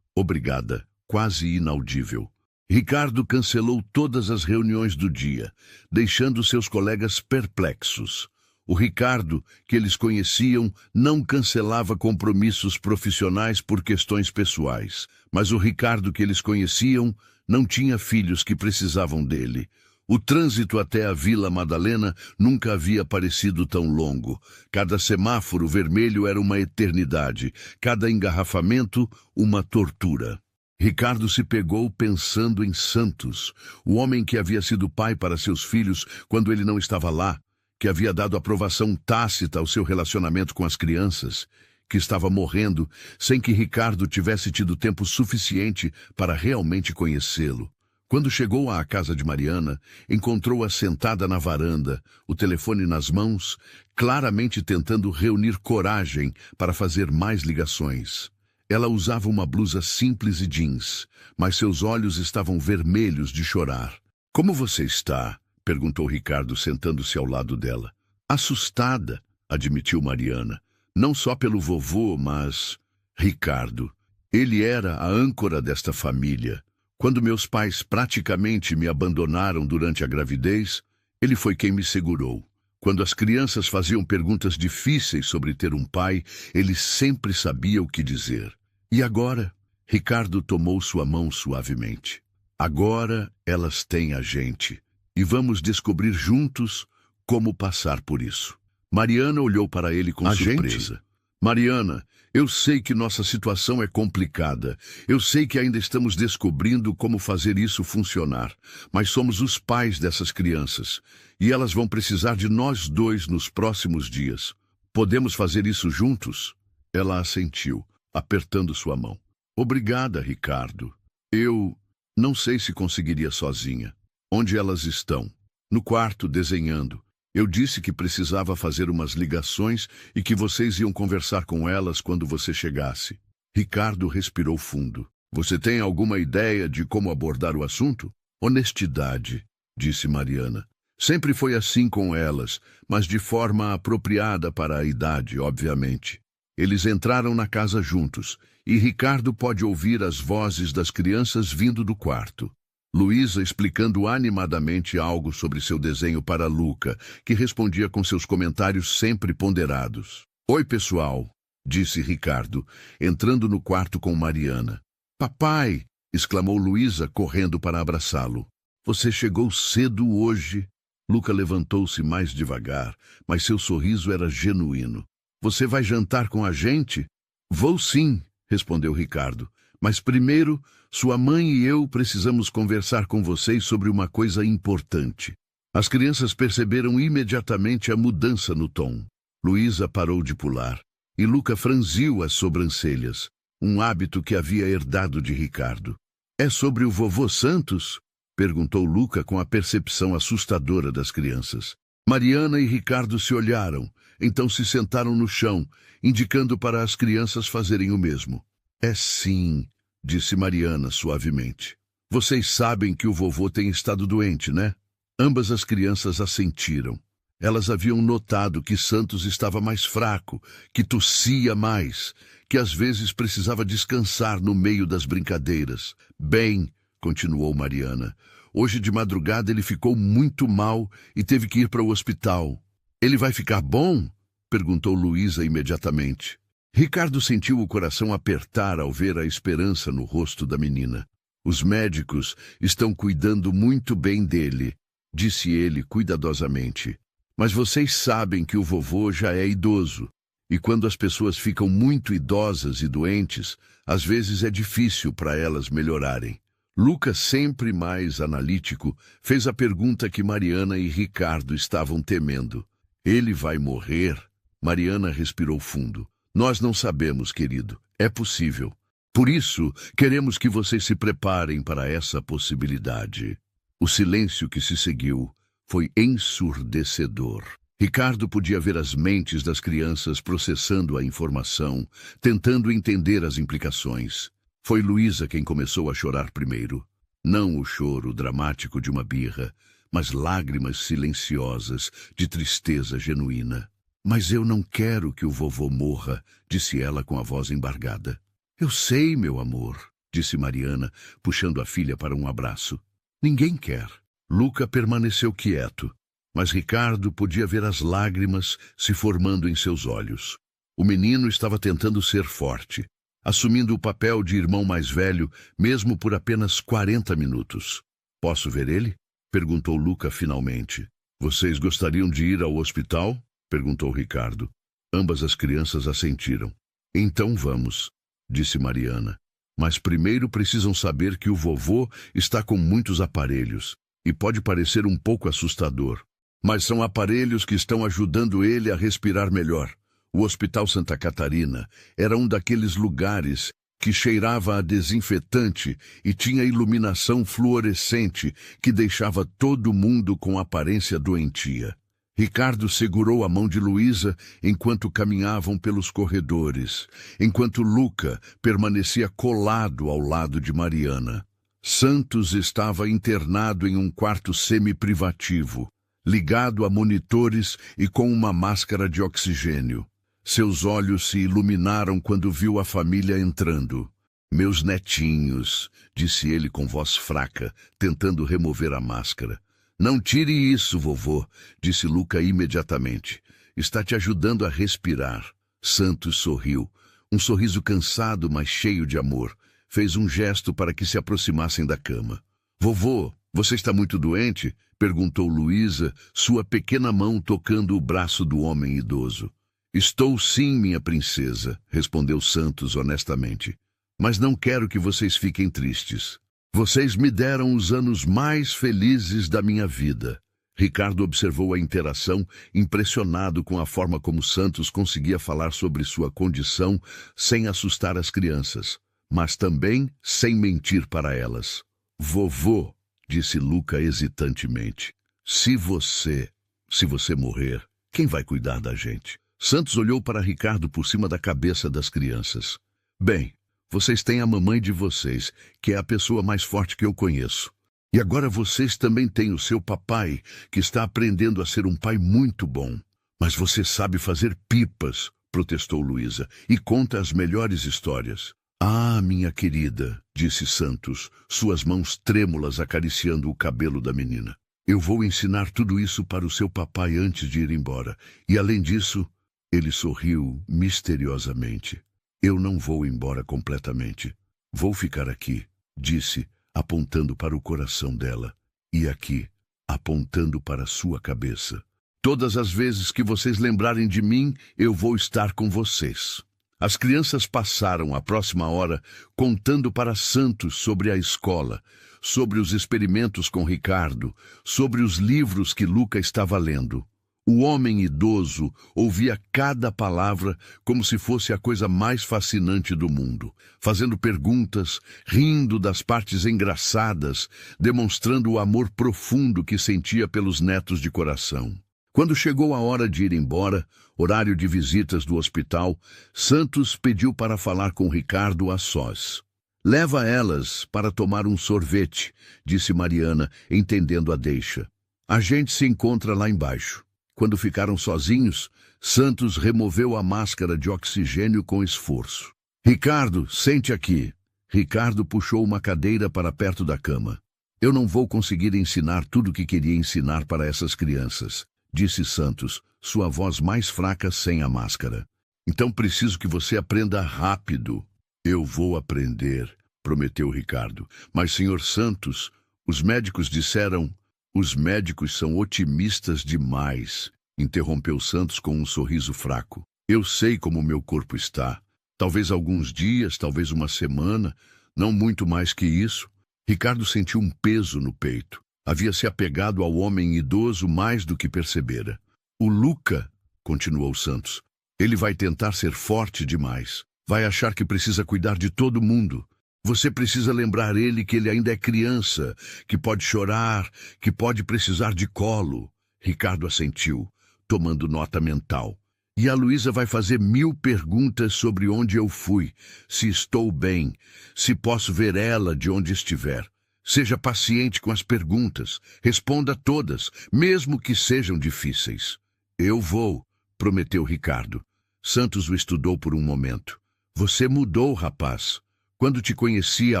obrigada, quase inaudível. Ricardo cancelou todas as reuniões do dia, deixando seus colegas perplexos. O Ricardo, que eles conheciam, não cancelava compromissos profissionais por questões pessoais, mas o Ricardo que eles conheciam não tinha filhos que precisavam dele. O trânsito até a Vila Madalena nunca havia parecido tão longo. Cada semáforo vermelho era uma eternidade, cada engarrafamento uma tortura. Ricardo se pegou pensando em Santos, o homem que havia sido pai para seus filhos quando ele não estava lá, que havia dado aprovação tácita ao seu relacionamento com as crianças, que estava morrendo sem que Ricardo tivesse tido tempo suficiente para realmente conhecê-lo. Quando chegou à casa de Mariana, encontrou-a sentada na varanda, o telefone nas mãos, claramente tentando reunir coragem para fazer mais ligações. Ela usava uma blusa simples e jeans, mas seus olhos estavam vermelhos de chorar. — Como você está? Perguntou Ricardo, sentando-se ao lado dela. Assustada, admitiu Mariana. Não só pelo vovô, mas... Ricardo. Ele era a âncora desta família. Quando meus pais praticamente me abandonaram durante a gravidez, ele foi quem me segurou. Quando as crianças faziam perguntas difíceis sobre ter um pai, ele sempre sabia o que dizer. E agora? Ricardo tomou sua mão suavemente. Agora elas têm a gente. E vamos descobrir juntos como passar por isso. Mariana olhou para ele com surpresa. Mariana, eu sei que nossa situação é complicada. Eu sei que ainda estamos descobrindo como fazer isso funcionar. Mas somos os pais dessas crianças. E elas vão precisar de nós dois nos próximos dias. Podemos fazer isso juntos? Ela assentiu, apertando sua mão. Obrigada, Ricardo. Eu não sei se conseguiria sozinha. Onde elas estão? No quarto, desenhando. Eu disse que precisava fazer umas ligações e que vocês iam conversar com elas quando você chegasse. Ricardo respirou fundo. Você tem alguma ideia de como abordar o assunto? Honestidade, disse Mariana. Sempre foi assim com elas, mas de forma apropriada para a idade, obviamente. Eles entraram na casa juntos, e Ricardo pode ouvir as vozes das crianças vindo do quarto. Luísa explicando animadamente algo sobre seu desenho para Luca, que respondia com seus comentários sempre ponderados. Oi, pessoal, disse Ricardo, entrando no quarto com Mariana. Papai, exclamou Luísa, correndo para abraçá-lo. Você chegou cedo hoje. Luca levantou-se mais devagar, mas seu sorriso era genuíno. Você vai jantar com a gente? Vou sim, respondeu Ricardo. Mas primeiro, sua mãe e eu precisamos conversar com vocês sobre uma coisa importante. As crianças perceberam imediatamente a mudança no tom. Luísa parou de pular, e Luca franziu as sobrancelhas, um hábito que havia herdado de Ricardo. É sobre o vovô Santos? Perguntou Luca com a percepção assustadora das crianças. Mariana e Ricardo se olharam, então se sentaram no chão, indicando para as crianças fazerem o mesmo. É sim, disse Mariana suavemente. Vocês sabem que o vovô tem estado doente, né? Ambas as crianças assentiram. Elas haviam notado que Santos estava mais fraco, que tossia mais, que às vezes precisava descansar no meio das brincadeiras. Bem, continuou Mariana, hoje de madrugada ele ficou muito mal e teve que ir para o hospital. Ele vai ficar bom? Perguntou Luísa imediatamente. Ricardo sentiu o coração apertar ao ver a esperança no rosto da menina. Os médicos estão cuidando muito bem dele, disse ele cuidadosamente. Mas vocês sabem que o vovô já é idoso, e quando as pessoas ficam muito idosas e doentes, às vezes é difícil para elas melhorarem. Lucas, sempre mais analítico, fez a pergunta que Mariana e Ricardo estavam temendo. Ele vai morrer? Mariana respirou fundo. Nós não sabemos, querido. É possível. Por isso, queremos que vocês se preparem para essa possibilidade. O silêncio que se seguiu foi ensurdecedor. Ricardo podia ver as mentes das crianças processando a informação, tentando entender as implicações. Foi Luísa quem começou a chorar primeiro. Não o choro dramático de uma birra, mas lágrimas silenciosas de tristeza genuína. Mas eu não quero que o vovô morra, disse ela com a voz embargada. Eu sei, meu amor, disse Mariana, puxando a filha para um abraço. Ninguém quer. Luca permaneceu quieto, mas Ricardo podia ver as lágrimas se formando em seus olhos. O menino estava tentando ser forte, assumindo o papel de irmão mais velho, mesmo por apenas 40 minutos. Posso ver ele? Perguntou Luca finalmente. Vocês gostariam de ir ao hospital? Perguntou Ricardo. Ambas as crianças assentiram. Então vamos, disse Mariana. Mas primeiro precisam saber que o vovô está com muitos aparelhos. E pode parecer um pouco assustador, mas são aparelhos que estão ajudando ele a respirar melhor. O Hospital Santa Catarina era um daqueles lugares que cheirava a desinfetante e tinha iluminação fluorescente que deixava todo mundo com aparência doentia. Ricardo segurou a mão de Luísa enquanto caminhavam pelos corredores, enquanto Luca permanecia colado ao lado de Mariana. Santos estava internado em um quarto semi-privativo, ligado a monitores e com uma máscara de oxigênio. Seus olhos se iluminaram quando viu a família entrando. Meus netinhos, disse ele com voz fraca, tentando remover a máscara. Não tire isso, vovô, disse Luca imediatamente. Está te ajudando a respirar. Santos sorriu, um sorriso cansado, mas cheio de amor. Fez um gesto para que se aproximassem da cama. Vovô, você está muito doente? Perguntou Luísa, sua pequena mão tocando o braço do homem idoso. Estou sim, minha princesa, respondeu Santos honestamente. Mas não quero que vocês fiquem tristes. Vocês me deram os anos mais felizes da minha vida. Ricardo observou a interação, impressionado com a forma como Santos conseguia falar sobre sua condição sem assustar as crianças, mas também sem mentir para elas. Vovô, disse Luca hesitantemente, se você morrer, quem vai cuidar da gente? Santos olhou para Ricardo por cima da cabeça das crianças. Bem, vocês têm a mamãe de vocês, que é a pessoa mais forte que eu conheço. E agora vocês também têm o seu papai, que está aprendendo a ser um pai muito bom. Mas você sabe fazer pipas, protestou Luísa, e conta as melhores histórias. Ah, minha querida, disse Santos, suas mãos trêmulas acariciando o cabelo da menina. Eu vou ensinar tudo isso para o seu papai antes de ir embora. E além disso, ele sorriu misteriosamente. Eu não vou embora completamente. Vou ficar aqui, disse, apontando para o coração dela. E aqui, apontando para sua cabeça. Todas as vezes que vocês lembrarem de mim, eu vou estar com vocês. As crianças passaram a próxima hora contando para Santos sobre a escola, sobre os experimentos com Ricardo, sobre os livros que Luca estava lendo. O homem idoso ouvia cada palavra como se fosse a coisa mais fascinante do mundo, fazendo perguntas, rindo das partes engraçadas, demonstrando o amor profundo que sentia pelos netos de coração. Quando chegou a hora de ir embora, horário de visitas do hospital, Santos pediu para falar com Ricardo a sós. "Leva elas para tomar um sorvete", disse Mariana, entendendo a deixa. "A gente se encontra lá embaixo." Quando ficaram sozinhos, Santos removeu a máscara de oxigênio com esforço. "Ricardo, sente aqui." Ricardo puxou uma cadeira para perto da cama. "Eu não vou conseguir ensinar tudo o que queria ensinar para essas crianças", disse Santos, sua voz mais fraca sem a máscara. "Então preciso que você aprenda rápido." "Eu vou aprender", prometeu Ricardo. "Mas, senhor Santos, os médicos disseram..." "Os médicos são otimistas demais", interrompeu Santos com um sorriso fraco. "Eu sei como meu corpo está. Talvez alguns dias, talvez uma semana, não muito mais que isso." Ricardo sentiu um peso no peito. Havia se apegado ao homem idoso mais do que percebera. "O Luca", continuou Santos, "ele vai tentar ser forte demais. Vai achar que precisa cuidar de todo mundo. Você precisa lembrar ele que ele ainda é criança, que pode chorar, que pode precisar de colo." Ricardo assentiu, tomando nota mental. "E a Luísa vai fazer 1000 perguntas sobre onde eu fui, se estou bem, se posso ver ela de onde estiver. Seja paciente com as perguntas, responda todas, mesmo que sejam difíceis." "Eu vou", prometeu Ricardo. Santos o estudou por um momento. "Você mudou, rapaz. Quando te conheci há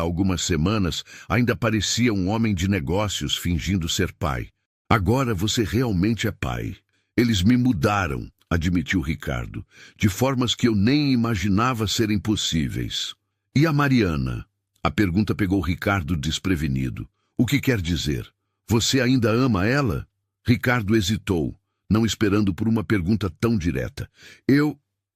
algumas semanas, ainda parecia um homem de negócios fingindo ser pai. Agora você realmente é pai." "Eles me mudaram", admitiu Ricardo, "de formas que eu nem imaginava serem possíveis." "E a Mariana?" A pergunta pegou Ricardo desprevenido. "O que quer dizer? Você ainda ama ela?" Ricardo hesitou, não esperando por uma pergunta tão direta.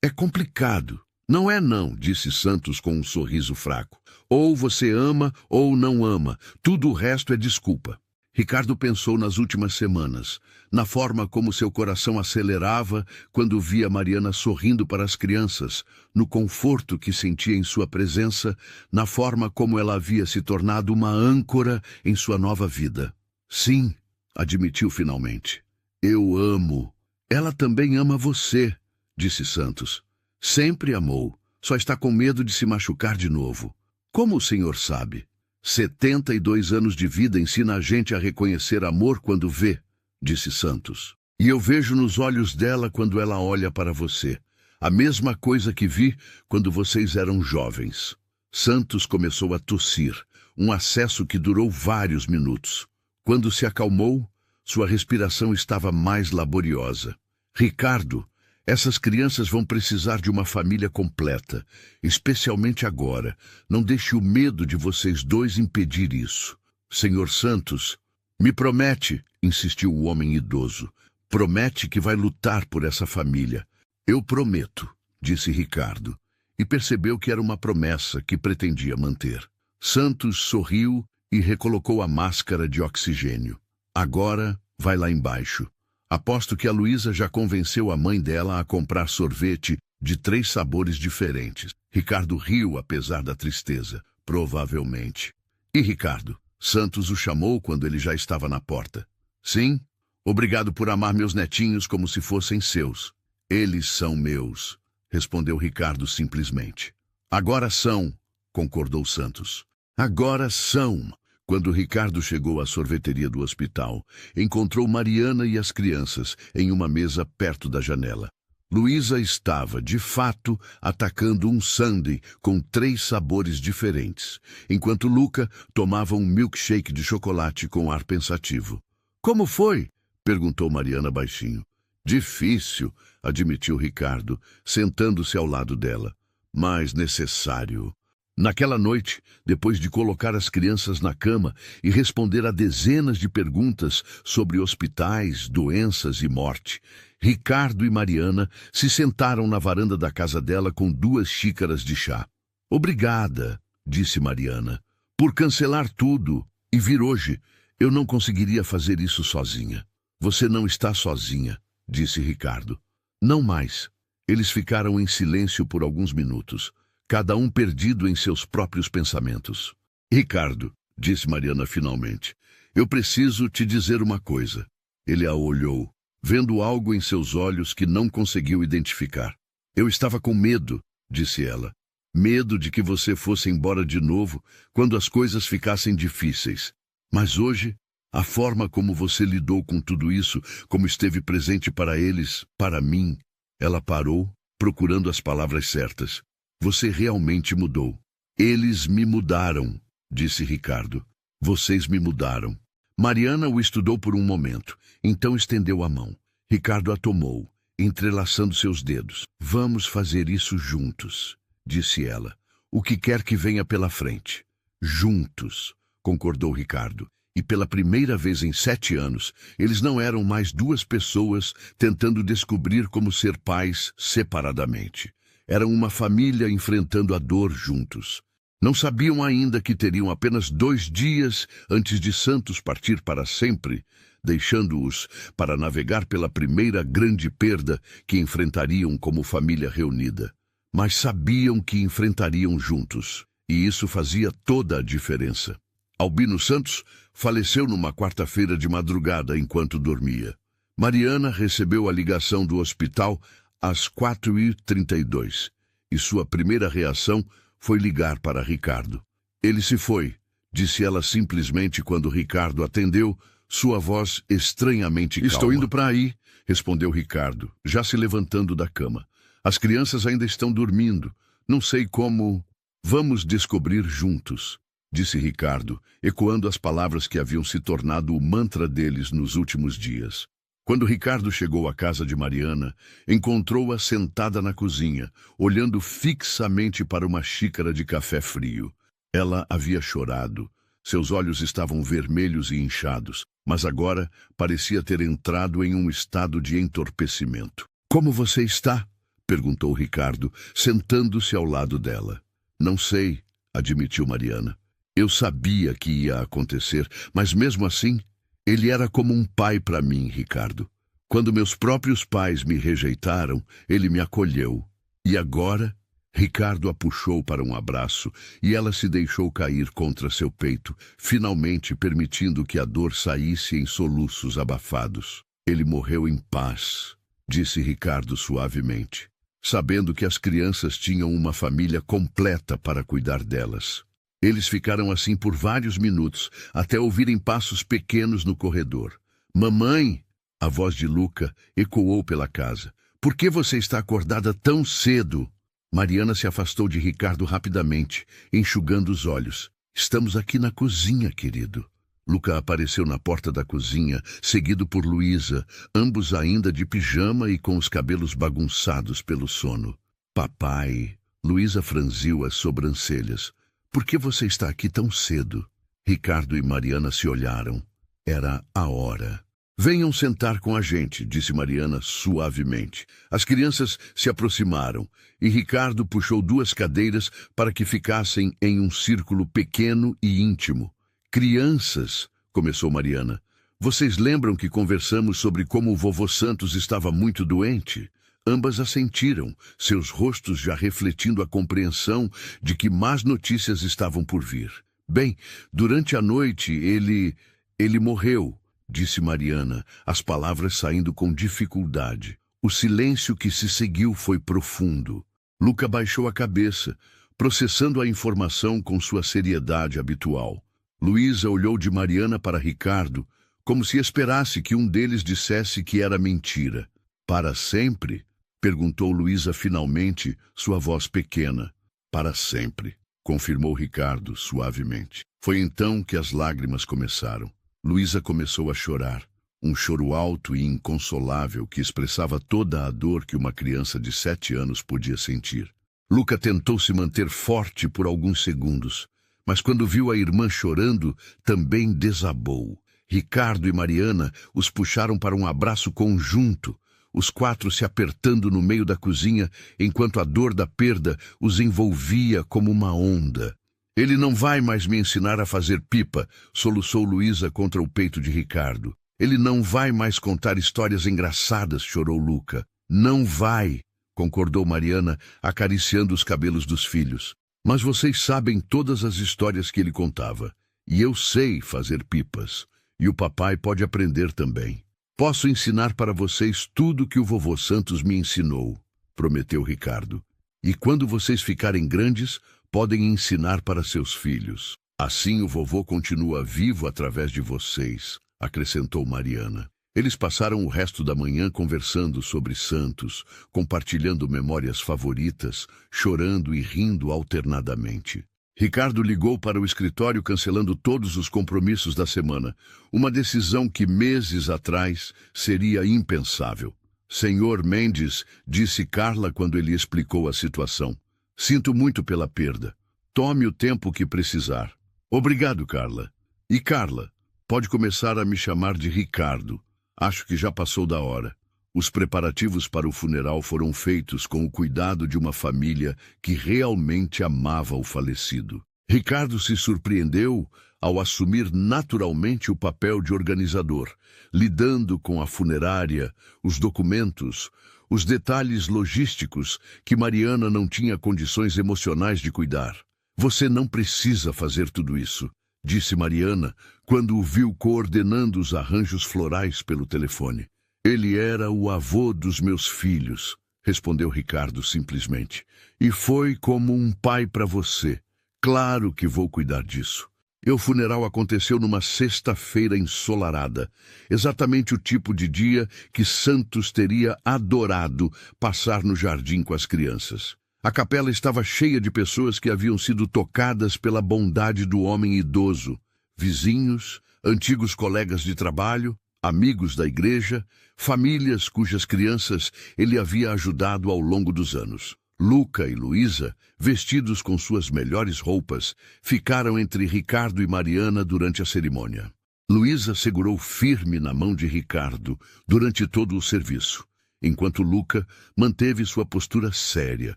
É complicado." "Não é não", disse Santos com um sorriso fraco. "Ou você ama ou não ama. Tudo o resto é desculpa." Ricardo pensou nas últimas semanas, na forma como seu coração acelerava quando via Mariana sorrindo para as crianças, no conforto que sentia em sua presença, na forma como ela havia se tornado uma âncora em sua nova vida. "Sim", admitiu finalmente. "Eu amo." "Ela também ama você", disse Santos. "Sempre amou, só está com medo de se machucar de novo." "Como o senhor sabe?" 72 anos de vida ensina a gente a reconhecer amor quando vê", disse Santos. "E eu vejo nos olhos dela quando ela olha para você. A mesma coisa que vi quando vocês eram jovens." Santos começou a tossir, um acesso que durou vários minutos. Quando se acalmou, sua respiração estava mais laboriosa. "Ricardo, essas crianças vão precisar de uma família completa, especialmente agora. Não deixe o medo de vocês dois impedir isso." "Senhor Santos, me promete", insistiu o homem idoso. "Promete que vai lutar por essa família." "Eu prometo", disse Ricardo, e percebeu que era uma promessa que pretendia manter. Santos sorriu e recolocou a máscara de oxigênio. "Agora, vai lá embaixo. Aposto que a Luísa já convenceu a mãe dela a comprar sorvete de 3 sabores diferentes." Ricardo riu apesar da tristeza. "Provavelmente." "E Ricardo?" Santos o chamou quando ele já estava na porta. "Sim, obrigado por amar meus netinhos como se fossem seus." "Eles são meus", respondeu Ricardo simplesmente. "Agora são", concordou Santos. "Agora são." Quando Ricardo chegou à sorveteria do hospital, encontrou Mariana e as crianças em uma mesa perto da janela. Luísa estava, de fato, atacando um sundae com 3 sabores diferentes, enquanto Luca tomava um milkshake de chocolate com ar pensativo. "Como foi?" perguntou Mariana baixinho. "Difícil", admitiu Ricardo, sentando-se ao lado dela. "Mas necessário." Naquela noite, depois de colocar as crianças na cama e responder a dezenas de perguntas sobre hospitais, doenças e morte, Ricardo e Mariana se sentaram na varanda da casa dela com 2 xícaras de chá. "Obrigada", disse Mariana, "por cancelar tudo e vir hoje. Eu não conseguiria fazer isso sozinha." "Você não está sozinha", disse Ricardo. Não mais. Eles ficaram em silêncio por alguns minutos, cada um perdido em seus próprios pensamentos. Ricardo, disse Mariana finalmente, eu preciso te dizer uma coisa. Ele a olhou, vendo algo em seus olhos que não conseguiu identificar. Eu estava com medo, disse ela. Medo de que você fosse embora de novo quando as coisas ficassem difíceis. Mas hoje, a forma como você lidou com tudo isso, como esteve presente para eles, para mim, ela parou, procurando as palavras certas. Você realmente mudou. Eles me mudaram, disse Ricardo. Vocês me mudaram. Mariana o estudou por um momento, então estendeu a mão. Ricardo a tomou, entrelaçando seus dedos. Vamos fazer isso juntos, disse ela. O que quer que venha pela frente. Juntos, concordou Ricardo. E pela primeira vez em 7 anos, eles não eram mais duas pessoas tentando descobrir como ser pais separadamente. Eram uma família enfrentando a dor juntos. Não sabiam ainda que teriam apenas 2 dias antes de Santos partir para sempre, deixando-os para navegar pela primeira grande perda que enfrentariam como família reunida. Mas sabiam que enfrentariam juntos, e isso fazia toda a diferença. Albino Santos faleceu numa quarta-feira de madrugada enquanto dormia. Mariana recebeu a ligação do hospital às 4h32, e sua primeira reação foi ligar para Ricardo. Ele se foi, disse ela simplesmente quando Ricardo atendeu, sua voz estranhamente calma. Estou indo para aí, respondeu Ricardo, já se levantando da cama. As crianças ainda estão dormindo. Não sei como... Vamos descobrir juntos, disse Ricardo, ecoando as palavras que haviam se tornado o mantra deles nos últimos dias. Quando Ricardo chegou à casa de Mariana, encontrou-a sentada na cozinha, olhando fixamente para uma xícara de café frio. Ela havia chorado. Seus olhos estavam vermelhos e inchados, mas agora parecia ter entrado em um estado de entorpecimento. Como você está? Perguntou Ricardo, sentando-se ao lado dela. Não sei, admitiu Mariana. Eu sabia que ia acontecer, mas mesmo assim, ele era como um pai para mim, Ricardo. Quando meus próprios pais me rejeitaram, ele me acolheu. E agora, Ricardo a puxou para um abraço e ela se deixou cair contra seu peito, finalmente permitindo que a dor saísse em soluços abafados. Ele morreu em paz, disse Ricardo suavemente, sabendo que as crianças tinham uma família completa para cuidar delas. Eles ficaram assim por vários minutos, até ouvirem passos pequenos no corredor. Mamãe! A voz de Luca ecoou pela casa. Por que você está acordada tão cedo? Mariana se afastou de Ricardo rapidamente, enxugando os olhos. Estamos aqui na cozinha, querido. Luca apareceu na porta da cozinha, seguido por Luísa, ambos ainda de pijama e com os cabelos bagunçados pelo sono. Papai, Luísa franziu as sobrancelhas. Por que você está aqui tão cedo? Ricardo e Mariana se olharam. Era a hora. Venham sentar com a gente, disse Mariana suavemente. As crianças se aproximaram e Ricardo puxou 2 cadeiras para que ficassem em um círculo pequeno e íntimo. Crianças, começou Mariana, vocês lembram que conversamos sobre como o vovô Santos estava muito doente? Ambas assentiram, seus rostos já refletindo a compreensão de que más notícias estavam por vir. Bem, durante a noite ele morreu, disse Mariana, as palavras saindo com dificuldade. O silêncio que se seguiu foi profundo. Luca baixou a cabeça, processando a informação com sua seriedade habitual. Luísa olhou de Mariana para Ricardo, como se esperasse que um deles dissesse que era mentira. Para sempre? Perguntou Luísa finalmente, sua voz pequena. Para sempre, confirmou Ricardo suavemente. Foi então que as lágrimas começaram. Luísa começou a chorar, um choro alto e inconsolável que expressava toda a dor que uma criança de 7 anos podia sentir. Luca tentou se manter forte por alguns segundos, mas quando viu a irmã chorando, também desabou. Ricardo e Mariana os puxaram para um abraço conjunto, os 4 se apertando no meio da cozinha, enquanto a dor da perda os envolvia como uma onda. Ele não vai mais me ensinar a fazer pipa, soluçou Luísa contra o peito de Ricardo. Ele não vai mais contar histórias engraçadas, chorou Luca. Não vai, concordou Mariana, acariciando os cabelos dos filhos. Mas vocês sabem todas as histórias que ele contava. E eu sei fazer pipas. E o papai pode aprender também. Posso ensinar para vocês tudo que o vovô Santos me ensinou, prometeu Ricardo. E quando vocês ficarem grandes, podem ensinar para seus filhos. Assim o vovô continua vivo através de vocês, acrescentou Mariana. Eles passaram o resto da manhã conversando sobre Santos, compartilhando memórias favoritas, chorando e rindo alternadamente. Ricardo ligou para o escritório cancelando todos os compromissos da semana, uma decisão que meses atrás seria impensável. Senhor Mendes, disse Carla quando ele explicou a situação. Sinto muito pela perda. Tome o tempo que precisar. Obrigado, Carla. E Carla, pode começar a me chamar de Ricardo. Acho que já passou da hora. Os preparativos para o funeral foram feitos com o cuidado de uma família que realmente amava o falecido. Ricardo se surpreendeu ao assumir naturalmente o papel de organizador, lidando com a funerária, os documentos, os detalhes logísticos que Mariana não tinha condições emocionais de cuidar. Você não precisa fazer tudo isso, disse Mariana, quando o viu coordenando os arranjos florais pelo telefone. Ele era o avô dos meus filhos, respondeu Ricardo simplesmente. E foi como um pai para você. Claro que vou cuidar disso. O funeral aconteceu numa sexta-feira ensolarada, exatamente o tipo de dia que Santos teria adorado passar no jardim com as crianças. A capela estava cheia de pessoas que haviam sido tocadas pela bondade do homem idoso, vizinhos, antigos colegas de trabalho, amigos da igreja, famílias cujas crianças ele havia ajudado ao longo dos anos. Luca e Luísa, vestidos com suas melhores roupas, ficaram entre Ricardo e Mariana durante a cerimônia. Luísa segurou firme na mão de Ricardo durante todo o serviço, enquanto Luca manteve sua postura séria,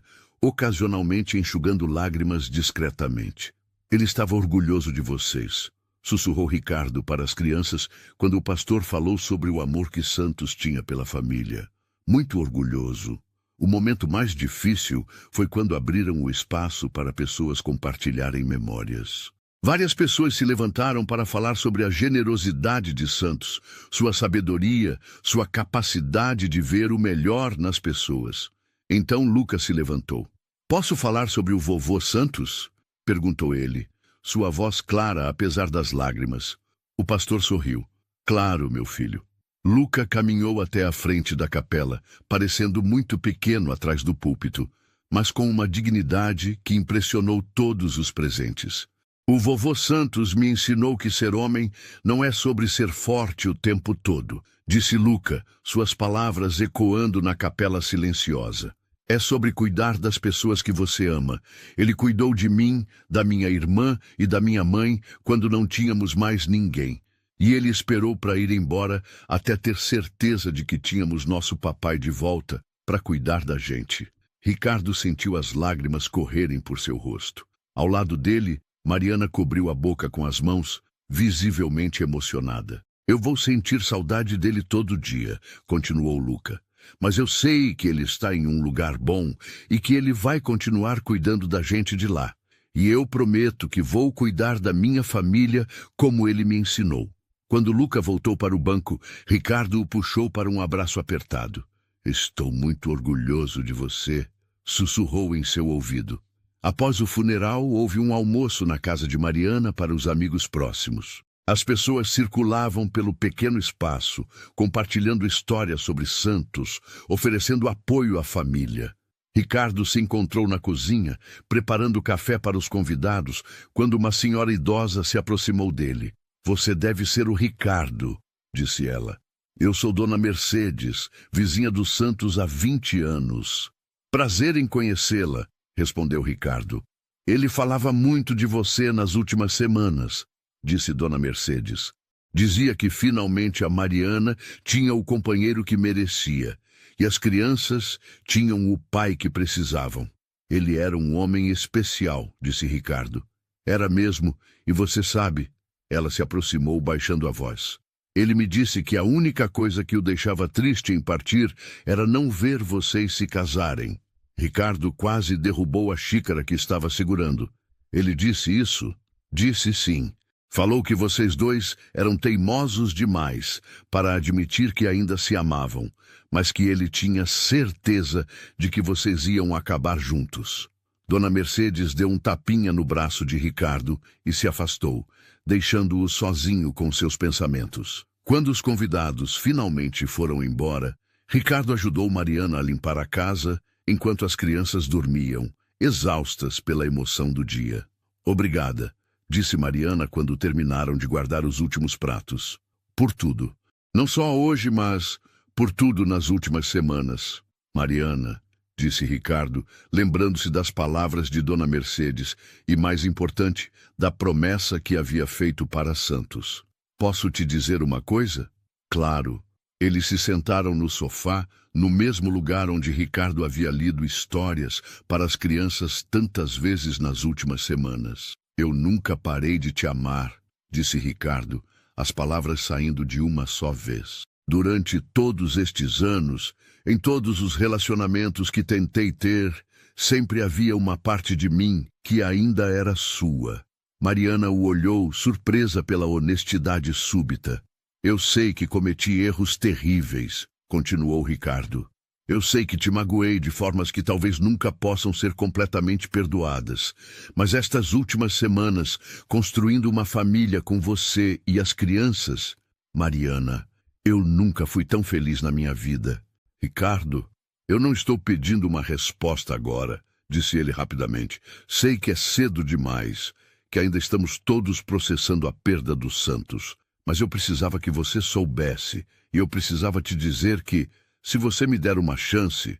ocasionalmente enxugando lágrimas discretamente. Ele estava orgulhoso de vocês, sussurrou Ricardo para as crianças quando o pastor falou sobre o amor que Santos tinha pela família. Muito orgulhoso. O momento mais difícil foi quando abriram o espaço para pessoas compartilharem memórias. Várias pessoas se levantaram para falar sobre a generosidade de Santos, sua sabedoria, sua capacidade de ver o melhor nas pessoas. Então Lucas se levantou. Posso falar sobre o vovô Santos? Perguntou ele, sua voz clara apesar das lágrimas. O pastor sorriu. Claro, meu filho. Luca caminhou até a frente da capela, parecendo muito pequeno atrás do púlpito, mas com uma dignidade que impressionou todos os presentes. O vovô Santos me ensinou que ser homem não é sobre ser forte o tempo todo, disse Luca, suas palavras ecoando na capela silenciosa. É sobre cuidar das pessoas que você ama. Ele cuidou de mim, da minha irmã e da minha mãe quando não tínhamos mais ninguém. E ele esperou para ir embora até ter certeza de que tínhamos nosso papai de volta para cuidar da gente. Ricardo sentiu as lágrimas correrem por seu rosto. Ao lado dele, Mariana cobriu a boca com as mãos, visivelmente emocionada. Eu vou sentir saudade dele todo dia, continuou Luca. Mas eu sei que ele está em um lugar bom e que ele vai continuar cuidando da gente de lá. E eu prometo que vou cuidar da minha família como ele me ensinou. Quando Luca voltou para o banco, Ricardo o puxou para um abraço apertado. Estou muito orgulhoso de você, sussurrou em seu ouvido. Após o funeral, houve um almoço na casa de Mariana para os amigos próximos. As pessoas circulavam pelo pequeno espaço, compartilhando histórias sobre Santos, oferecendo apoio à família. Ricardo se encontrou na cozinha, preparando café para os convidados, quando uma senhora idosa se aproximou dele. Você deve ser o Ricardo, disse ela. Eu sou Dona Mercedes, vizinha dos Santos há 20 anos. Prazer em conhecê-la, respondeu Ricardo. Ele falava muito de você nas últimas semanas, disse Dona Mercedes. Dizia que finalmente a Mariana tinha o companheiro que merecia, e as crianças tinham o pai que precisavam. Ele era um homem especial, disse Ricardo. Era mesmo, e você sabe... Ela se aproximou, baixando a voz. Ele me disse que a única coisa que o deixava triste em partir era não ver vocês se casarem. Ricardo quase derrubou a xícara que estava segurando. Ele disse isso? Disse sim. Falou que vocês dois eram teimosos demais para admitir que ainda se amavam, mas que ele tinha certeza de que vocês iam acabar juntos. Dona Mercedes deu um tapinha no braço de Ricardo e se afastou, deixando-o sozinho com seus pensamentos. Quando os convidados finalmente foram embora, Ricardo ajudou Mariana a limpar a casa enquanto as crianças dormiam, exaustas pela emoção do dia. Obrigada, disse Mariana quando terminaram de guardar os últimos pratos. Por tudo. Não só hoje, mas por tudo nas últimas semanas. Mariana, disse Ricardo, lembrando-se das palavras de Dona Mercedes e, mais importante, da promessa que havia feito para Santos. Posso te dizer uma coisa? Claro. Eles se sentaram no sofá, no mesmo lugar onde Ricardo havia lido histórias para as crianças tantas vezes nas últimas semanas. Eu nunca parei de te amar, disse Ricardo, as palavras saindo de uma só vez. Durante todos estes anos, em todos os relacionamentos que tentei ter, sempre havia uma parte de mim que ainda era sua. Mariana o olhou, surpresa pela honestidade súbita. Eu sei que cometi erros terríveis, continuou Ricardo. Eu sei que te magoei de formas que talvez nunca possam ser completamente perdoadas. Mas estas últimas semanas, construindo uma família com você e as crianças... Mariana, eu nunca fui tão feliz na minha vida. Ricardo, eu não estou pedindo uma resposta agora, disse ele rapidamente. Sei que é cedo demais, que ainda estamos todos processando a perda dos Santos. Mas eu precisava que você soubesse, e eu precisava te dizer que, se você me der uma chance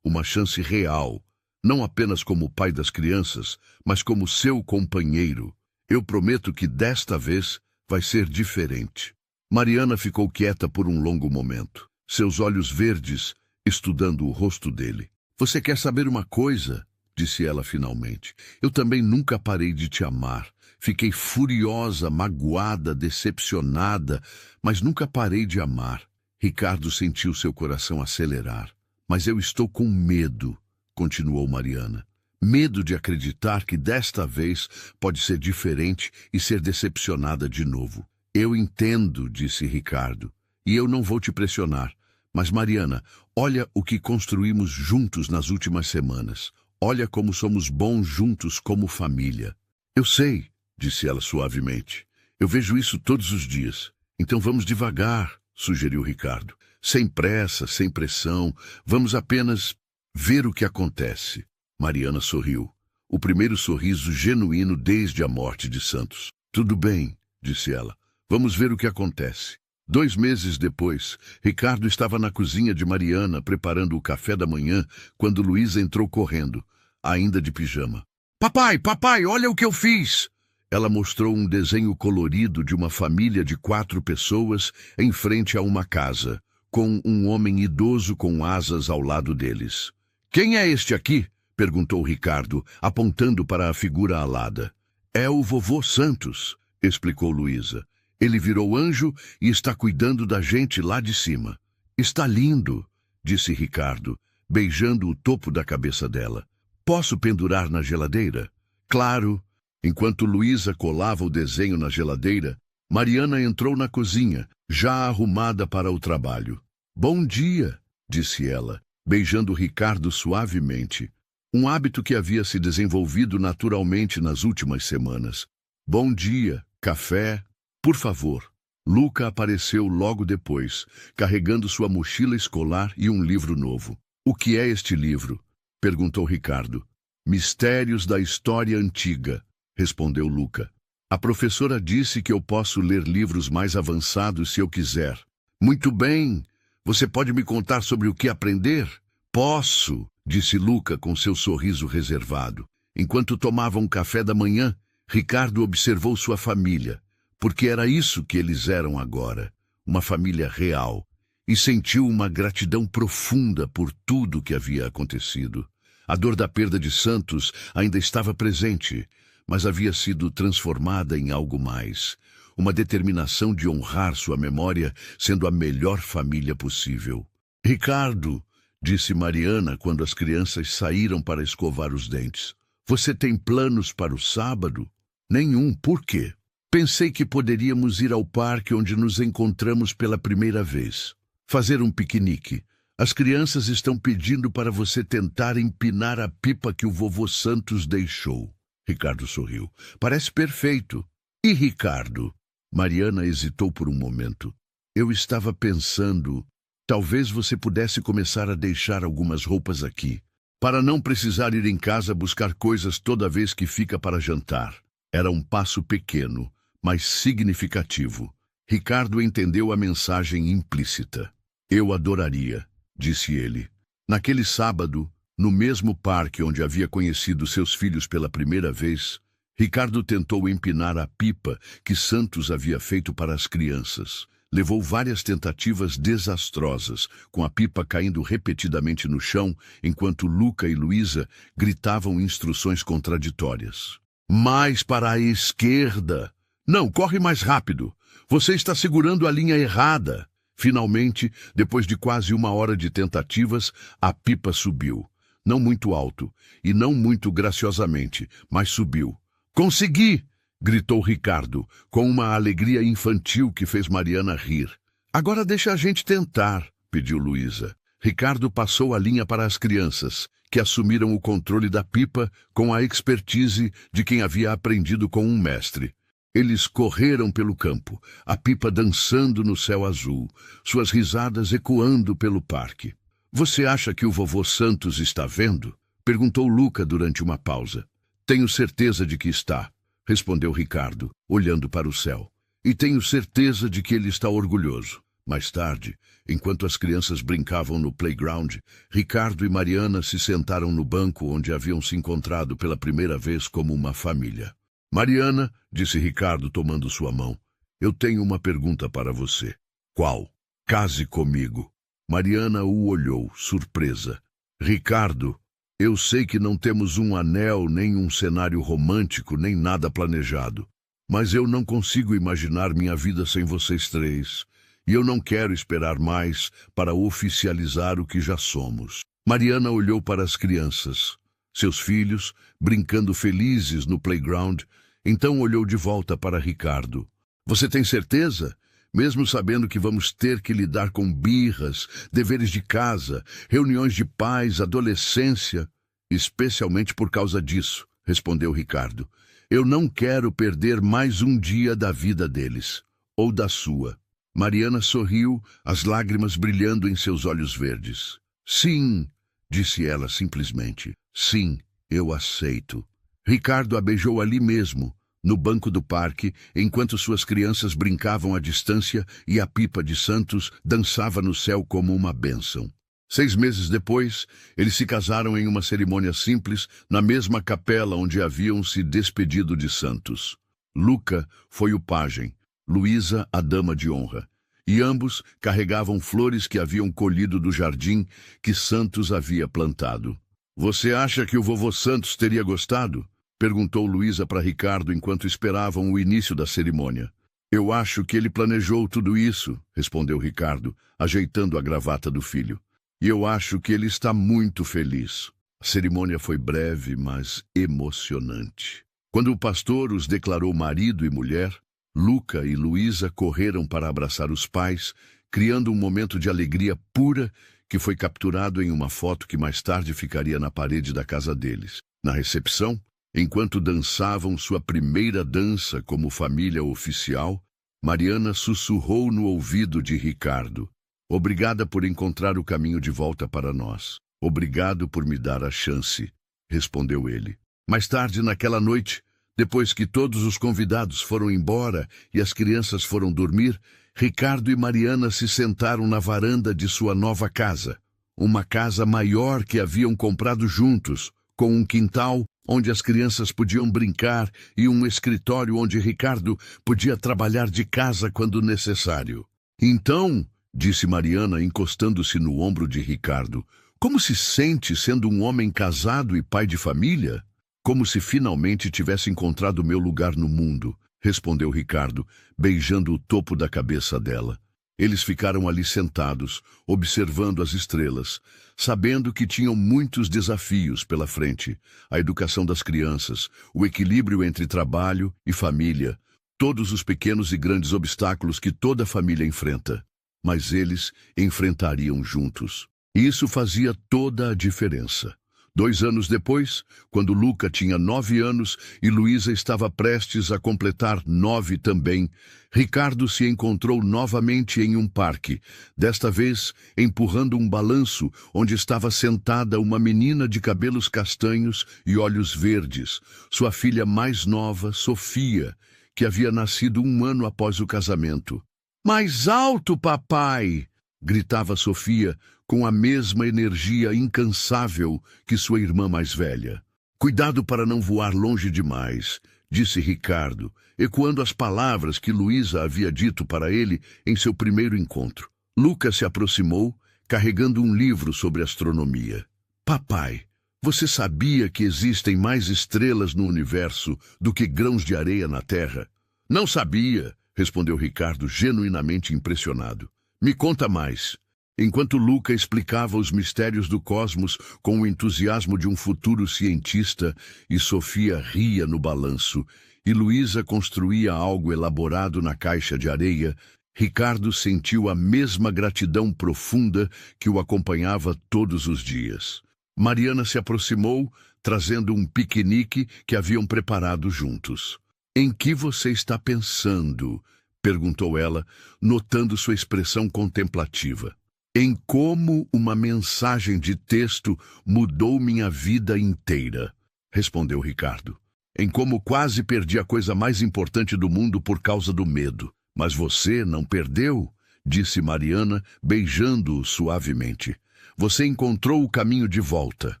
real, não apenas como pai das crianças, mas como seu companheiro, eu prometo que desta vez vai ser diferente. Mariana ficou quieta por um longo momento, seus olhos verdes estudando o rosto dele. Você quer saber uma coisa? Disse ela finalmente. Eu também nunca parei de te amar. Fiquei furiosa, magoada, decepcionada, mas nunca parei de amar. Ricardo sentiu seu coração acelerar. Mas eu estou com medo, continuou Mariana. Medo de acreditar que desta vez pode ser diferente e ser decepcionada de novo. Eu entendo, disse Ricardo, e eu não vou te pressionar. Mas, Mariana, olha o que construímos juntos nas últimas semanas. Olha como somos bons juntos como família. Eu sei, disse ela suavemente. Eu vejo isso todos os dias. Então vamos devagar, sugeriu Ricardo. Sem pressa, sem pressão. Vamos apenas ver o que acontece. Mariana sorriu. O primeiro sorriso genuíno desde a morte de Santos. Tudo bem, disse ela. Vamos ver o que acontece. 2 meses depois, Ricardo estava na cozinha de Mariana preparando o café da manhã quando Luísa entrou correndo, ainda de pijama. Papai, olha o que eu fiz! Ela mostrou um desenho colorido de uma família de 4 pessoas em frente a uma casa, com um homem idoso com asas ao lado deles. Quem é este aqui? Perguntou Ricardo, apontando para a figura alada. É o vovô Santos, explicou Luísa. Ele virou anjo e está cuidando da gente lá de cima. Está lindo, disse Ricardo, beijando o topo da cabeça dela. Posso pendurar na geladeira? Claro. Enquanto Luísa colava o desenho na geladeira, Mariana entrou na cozinha, já arrumada para o trabalho. Bom dia, disse ela, beijando Ricardo suavemente. Um hábito que havia se desenvolvido naturalmente nas últimas semanas. Bom dia, café... Por favor. Luca apareceu logo depois, carregando sua mochila escolar e um livro novo. O que é este livro? Perguntou Ricardo. Mistérios da História Antiga, respondeu Luca. A professora disse que eu posso ler livros mais avançados se eu quiser. Muito bem. Você pode me contar sobre o que aprender? Posso, disse Luca com seu sorriso reservado. Enquanto tomavam café da manhã, Ricardo observou sua família. Porque era isso que eles eram agora, uma família real, e sentiu uma gratidão profunda por tudo que havia acontecido. A dor da perda de Santos ainda estava presente, mas havia sido transformada em algo mais. uma determinação de honrar sua memória, sendo a melhor família possível. Ricardo, disse Mariana quando as crianças saíram para escovar os dentes. Você tem planos para o sábado? Nenhum. Por quê? Pensei que poderíamos ir ao parque onde nos encontramos pela primeira vez. Fazer um piquenique. As crianças estão pedindo para você tentar empinar a pipa que o vovô Santos deixou. Ricardo sorriu. Parece perfeito. E Ricardo? Mariana hesitou por um momento. Eu estava pensando, talvez você pudesse começar a deixar algumas roupas aqui, para não precisar ir em casa buscar coisas toda vez que fica para jantar. Era um passo pequeno, mas significativo. Ricardo entendeu a mensagem implícita. Eu adoraria, disse ele. Naquele sábado, no mesmo parque onde havia conhecido seus filhos pela primeira vez, Ricardo tentou empinar a pipa que Santos havia feito para as crianças. Levou várias tentativas desastrosas, com a pipa caindo repetidamente no chão, enquanto Luca e Luísa gritavam instruções contraditórias. Mais para a esquerda! Não, corre mais rápido! Você está segurando a linha errada! Finalmente, depois de quase 1 hora de tentativas, a pipa subiu. Não muito alto, e não muito graciosamente, mas subiu. Consegui! Gritou Ricardo, com uma alegria infantil que fez Mariana rir. Agora deixa a gente tentar, pediu Luísa. Ricardo passou a linha para as crianças, que assumiram o controle da pipa com a expertise de quem havia aprendido com um mestre. Eles correram pelo campo, a pipa dançando no céu azul, suas risadas ecoando pelo parque. Você acha que o vovô Santos está vendo? Perguntou Luca durante uma pausa. Tenho certeza de que está, respondeu Ricardo, olhando para o céu. E tenho certeza de que ele está orgulhoso. Mais tarde, enquanto as crianças brincavam no playground, Ricardo e Mariana se sentaram no banco onde haviam se encontrado pela primeira vez como uma família. Mariana, disse Ricardo tomando sua mão, eu tenho uma pergunta para você. Qual? Case comigo. Mariana o olhou, surpresa. Ricardo, eu sei que não temos um anel, nem um cenário romântico, nem nada planejado. Mas eu não consigo imaginar minha vida sem vocês três. E eu não quero esperar mais para oficializar o que já somos. Mariana olhou para as crianças, seus filhos, brincando felizes no playground, então olhou de volta para Ricardo. Você tem certeza? Mesmo sabendo que vamos ter que lidar com birras, deveres de casa, reuniões de pais, adolescência... Especialmente por causa disso, respondeu Ricardo. Eu não quero perder mais um dia da vida deles, ou da sua. Mariana sorriu, as lágrimas brilhando em seus olhos verdes. Sim, disse ela simplesmente. Sim, eu aceito. Ricardo a beijou ali mesmo, no banco do parque, enquanto suas crianças brincavam à distância e a pipa de Santos dançava no céu como uma bênção. 6 meses depois, eles se casaram em uma cerimônia simples, na mesma capela onde haviam se despedido de Santos. Luca foi o pajem, Luísa a dama de honra, e ambos carregavam flores que haviam colhido do jardim que Santos havia plantado. Você acha que o vovô Santos teria gostado? Perguntou Luísa para Ricardo enquanto esperavam o início da cerimônia. Eu acho que ele planejou tudo isso, respondeu Ricardo, ajeitando a gravata do filho. E eu acho que ele está muito feliz. A cerimônia foi breve, mas emocionante. Quando o pastor os declarou marido e mulher, Luca e Luísa correram para abraçar os pais, criando um momento de alegria pura que foi capturado em uma foto que mais tarde ficaria na parede da casa deles. Na recepção, enquanto dançavam sua primeira dança como família oficial, Mariana sussurrou no ouvido de Ricardo. Obrigada por encontrar o caminho de volta para nós. Obrigado por me dar a chance, respondeu ele. Mais tarde, naquela noite, depois que todos os convidados foram embora e as crianças foram dormir, Ricardo e Mariana se sentaram na varanda de sua nova casa. Uma casa maior que haviam comprado juntos, com um quintal onde as crianças podiam brincar e um escritório onde Ricardo podia trabalhar de casa quando necessário. Então, disse Mariana, encostando-se no ombro de Ricardo, como se sente sendo um homem casado e pai de família? Como se finalmente tivesse encontrado meu lugar no mundo. respondeu Ricardo, beijando o topo da cabeça dela. Eles ficaram ali sentados, observando as estrelas, sabendo que tinham muitos desafios pela frente: a educação das crianças, o equilíbrio entre trabalho e família, todos os pequenos e grandes obstáculos que toda família enfrenta. Mas eles enfrentariam juntos. E isso fazia toda a diferença. 2 anos depois, quando Luca tinha 9 anos e Luísa estava prestes a completar 9 também, Ricardo se encontrou novamente em um parque, desta vez empurrando um balanço onde estava sentada uma menina de cabelos castanhos e olhos verdes, sua filha mais nova, Sofia, que havia nascido 1 ano após o casamento. "Mais alto, papai!" gritava Sofia, com a mesma energia incansável que sua irmã mais velha. "Cuidado para não voar longe demais", disse Ricardo, ecoando as palavras que Luísa havia dito para ele em seu primeiro encontro. Lucas se aproximou, carregando um livro sobre astronomia. "Papai, você sabia que existem mais estrelas no universo do que grãos de areia na Terra?" "Não sabia", respondeu Ricardo, genuinamente impressionado. "Me conta mais." Enquanto Luca explicava os mistérios do cosmos com o entusiasmo de um futuro cientista, e Sofia ria no balanço, e Luísa construía algo elaborado na caixa de areia, Ricardo sentiu a mesma gratidão profunda que o acompanhava todos os dias. Mariana se aproximou, trazendo um piquenique que haviam preparado juntos. "Em que você está pensando?" perguntou ela, notando sua expressão contemplativa. "Em como uma mensagem de texto mudou minha vida inteira", respondeu Ricardo. "Em como quase perdi a coisa mais importante do mundo por causa do medo. Mas você não perdeu", disse Mariana, beijando-o suavemente. "Você encontrou o caminho de volta."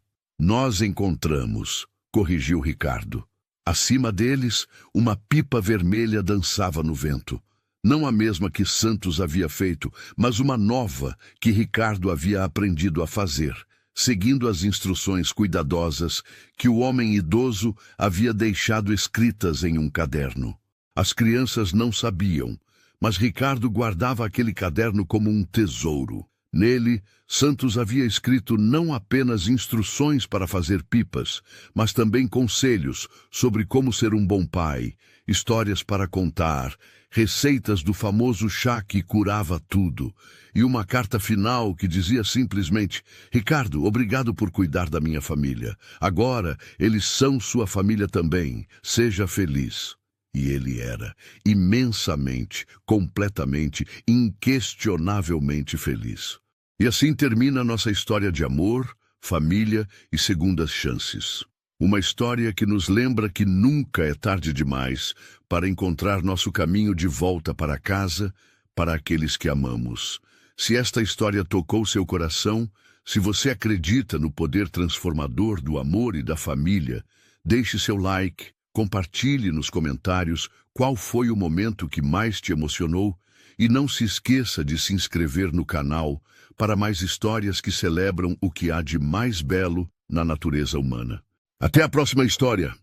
"Nós encontramos", corrigiu Ricardo. Acima deles, uma pipa vermelha dançava no vento. Não a mesma que Santos havia feito, mas uma nova que Ricardo havia aprendido a fazer, seguindo as instruções cuidadosas que o homem idoso havia deixado escritas em um caderno. As crianças não sabiam, mas Ricardo guardava aquele caderno como um tesouro. Nele, Santos havia escrito não apenas instruções para fazer pipas, mas também conselhos sobre como ser um bom pai, histórias para contar, receitas do famoso chá que curava tudo, e uma carta final que dizia simplesmente: "Ricardo, obrigado por cuidar da minha família. Agora, eles são sua família também. Seja feliz." E ele era imensamente, completamente, inquestionavelmente feliz. E assim termina nossa história de amor, família e segundas chances. Uma história que nos lembra que nunca é tarde demais para encontrar nosso caminho de volta para casa, para aqueles que amamos. Se esta história tocou seu coração, se você acredita no poder transformador do amor e da família, deixe seu like, compartilhe nos comentários qual foi o momento que mais te emocionou e não se esqueça de se inscrever no canal para mais histórias que celebram o que há de mais belo na natureza humana. Até a próxima história!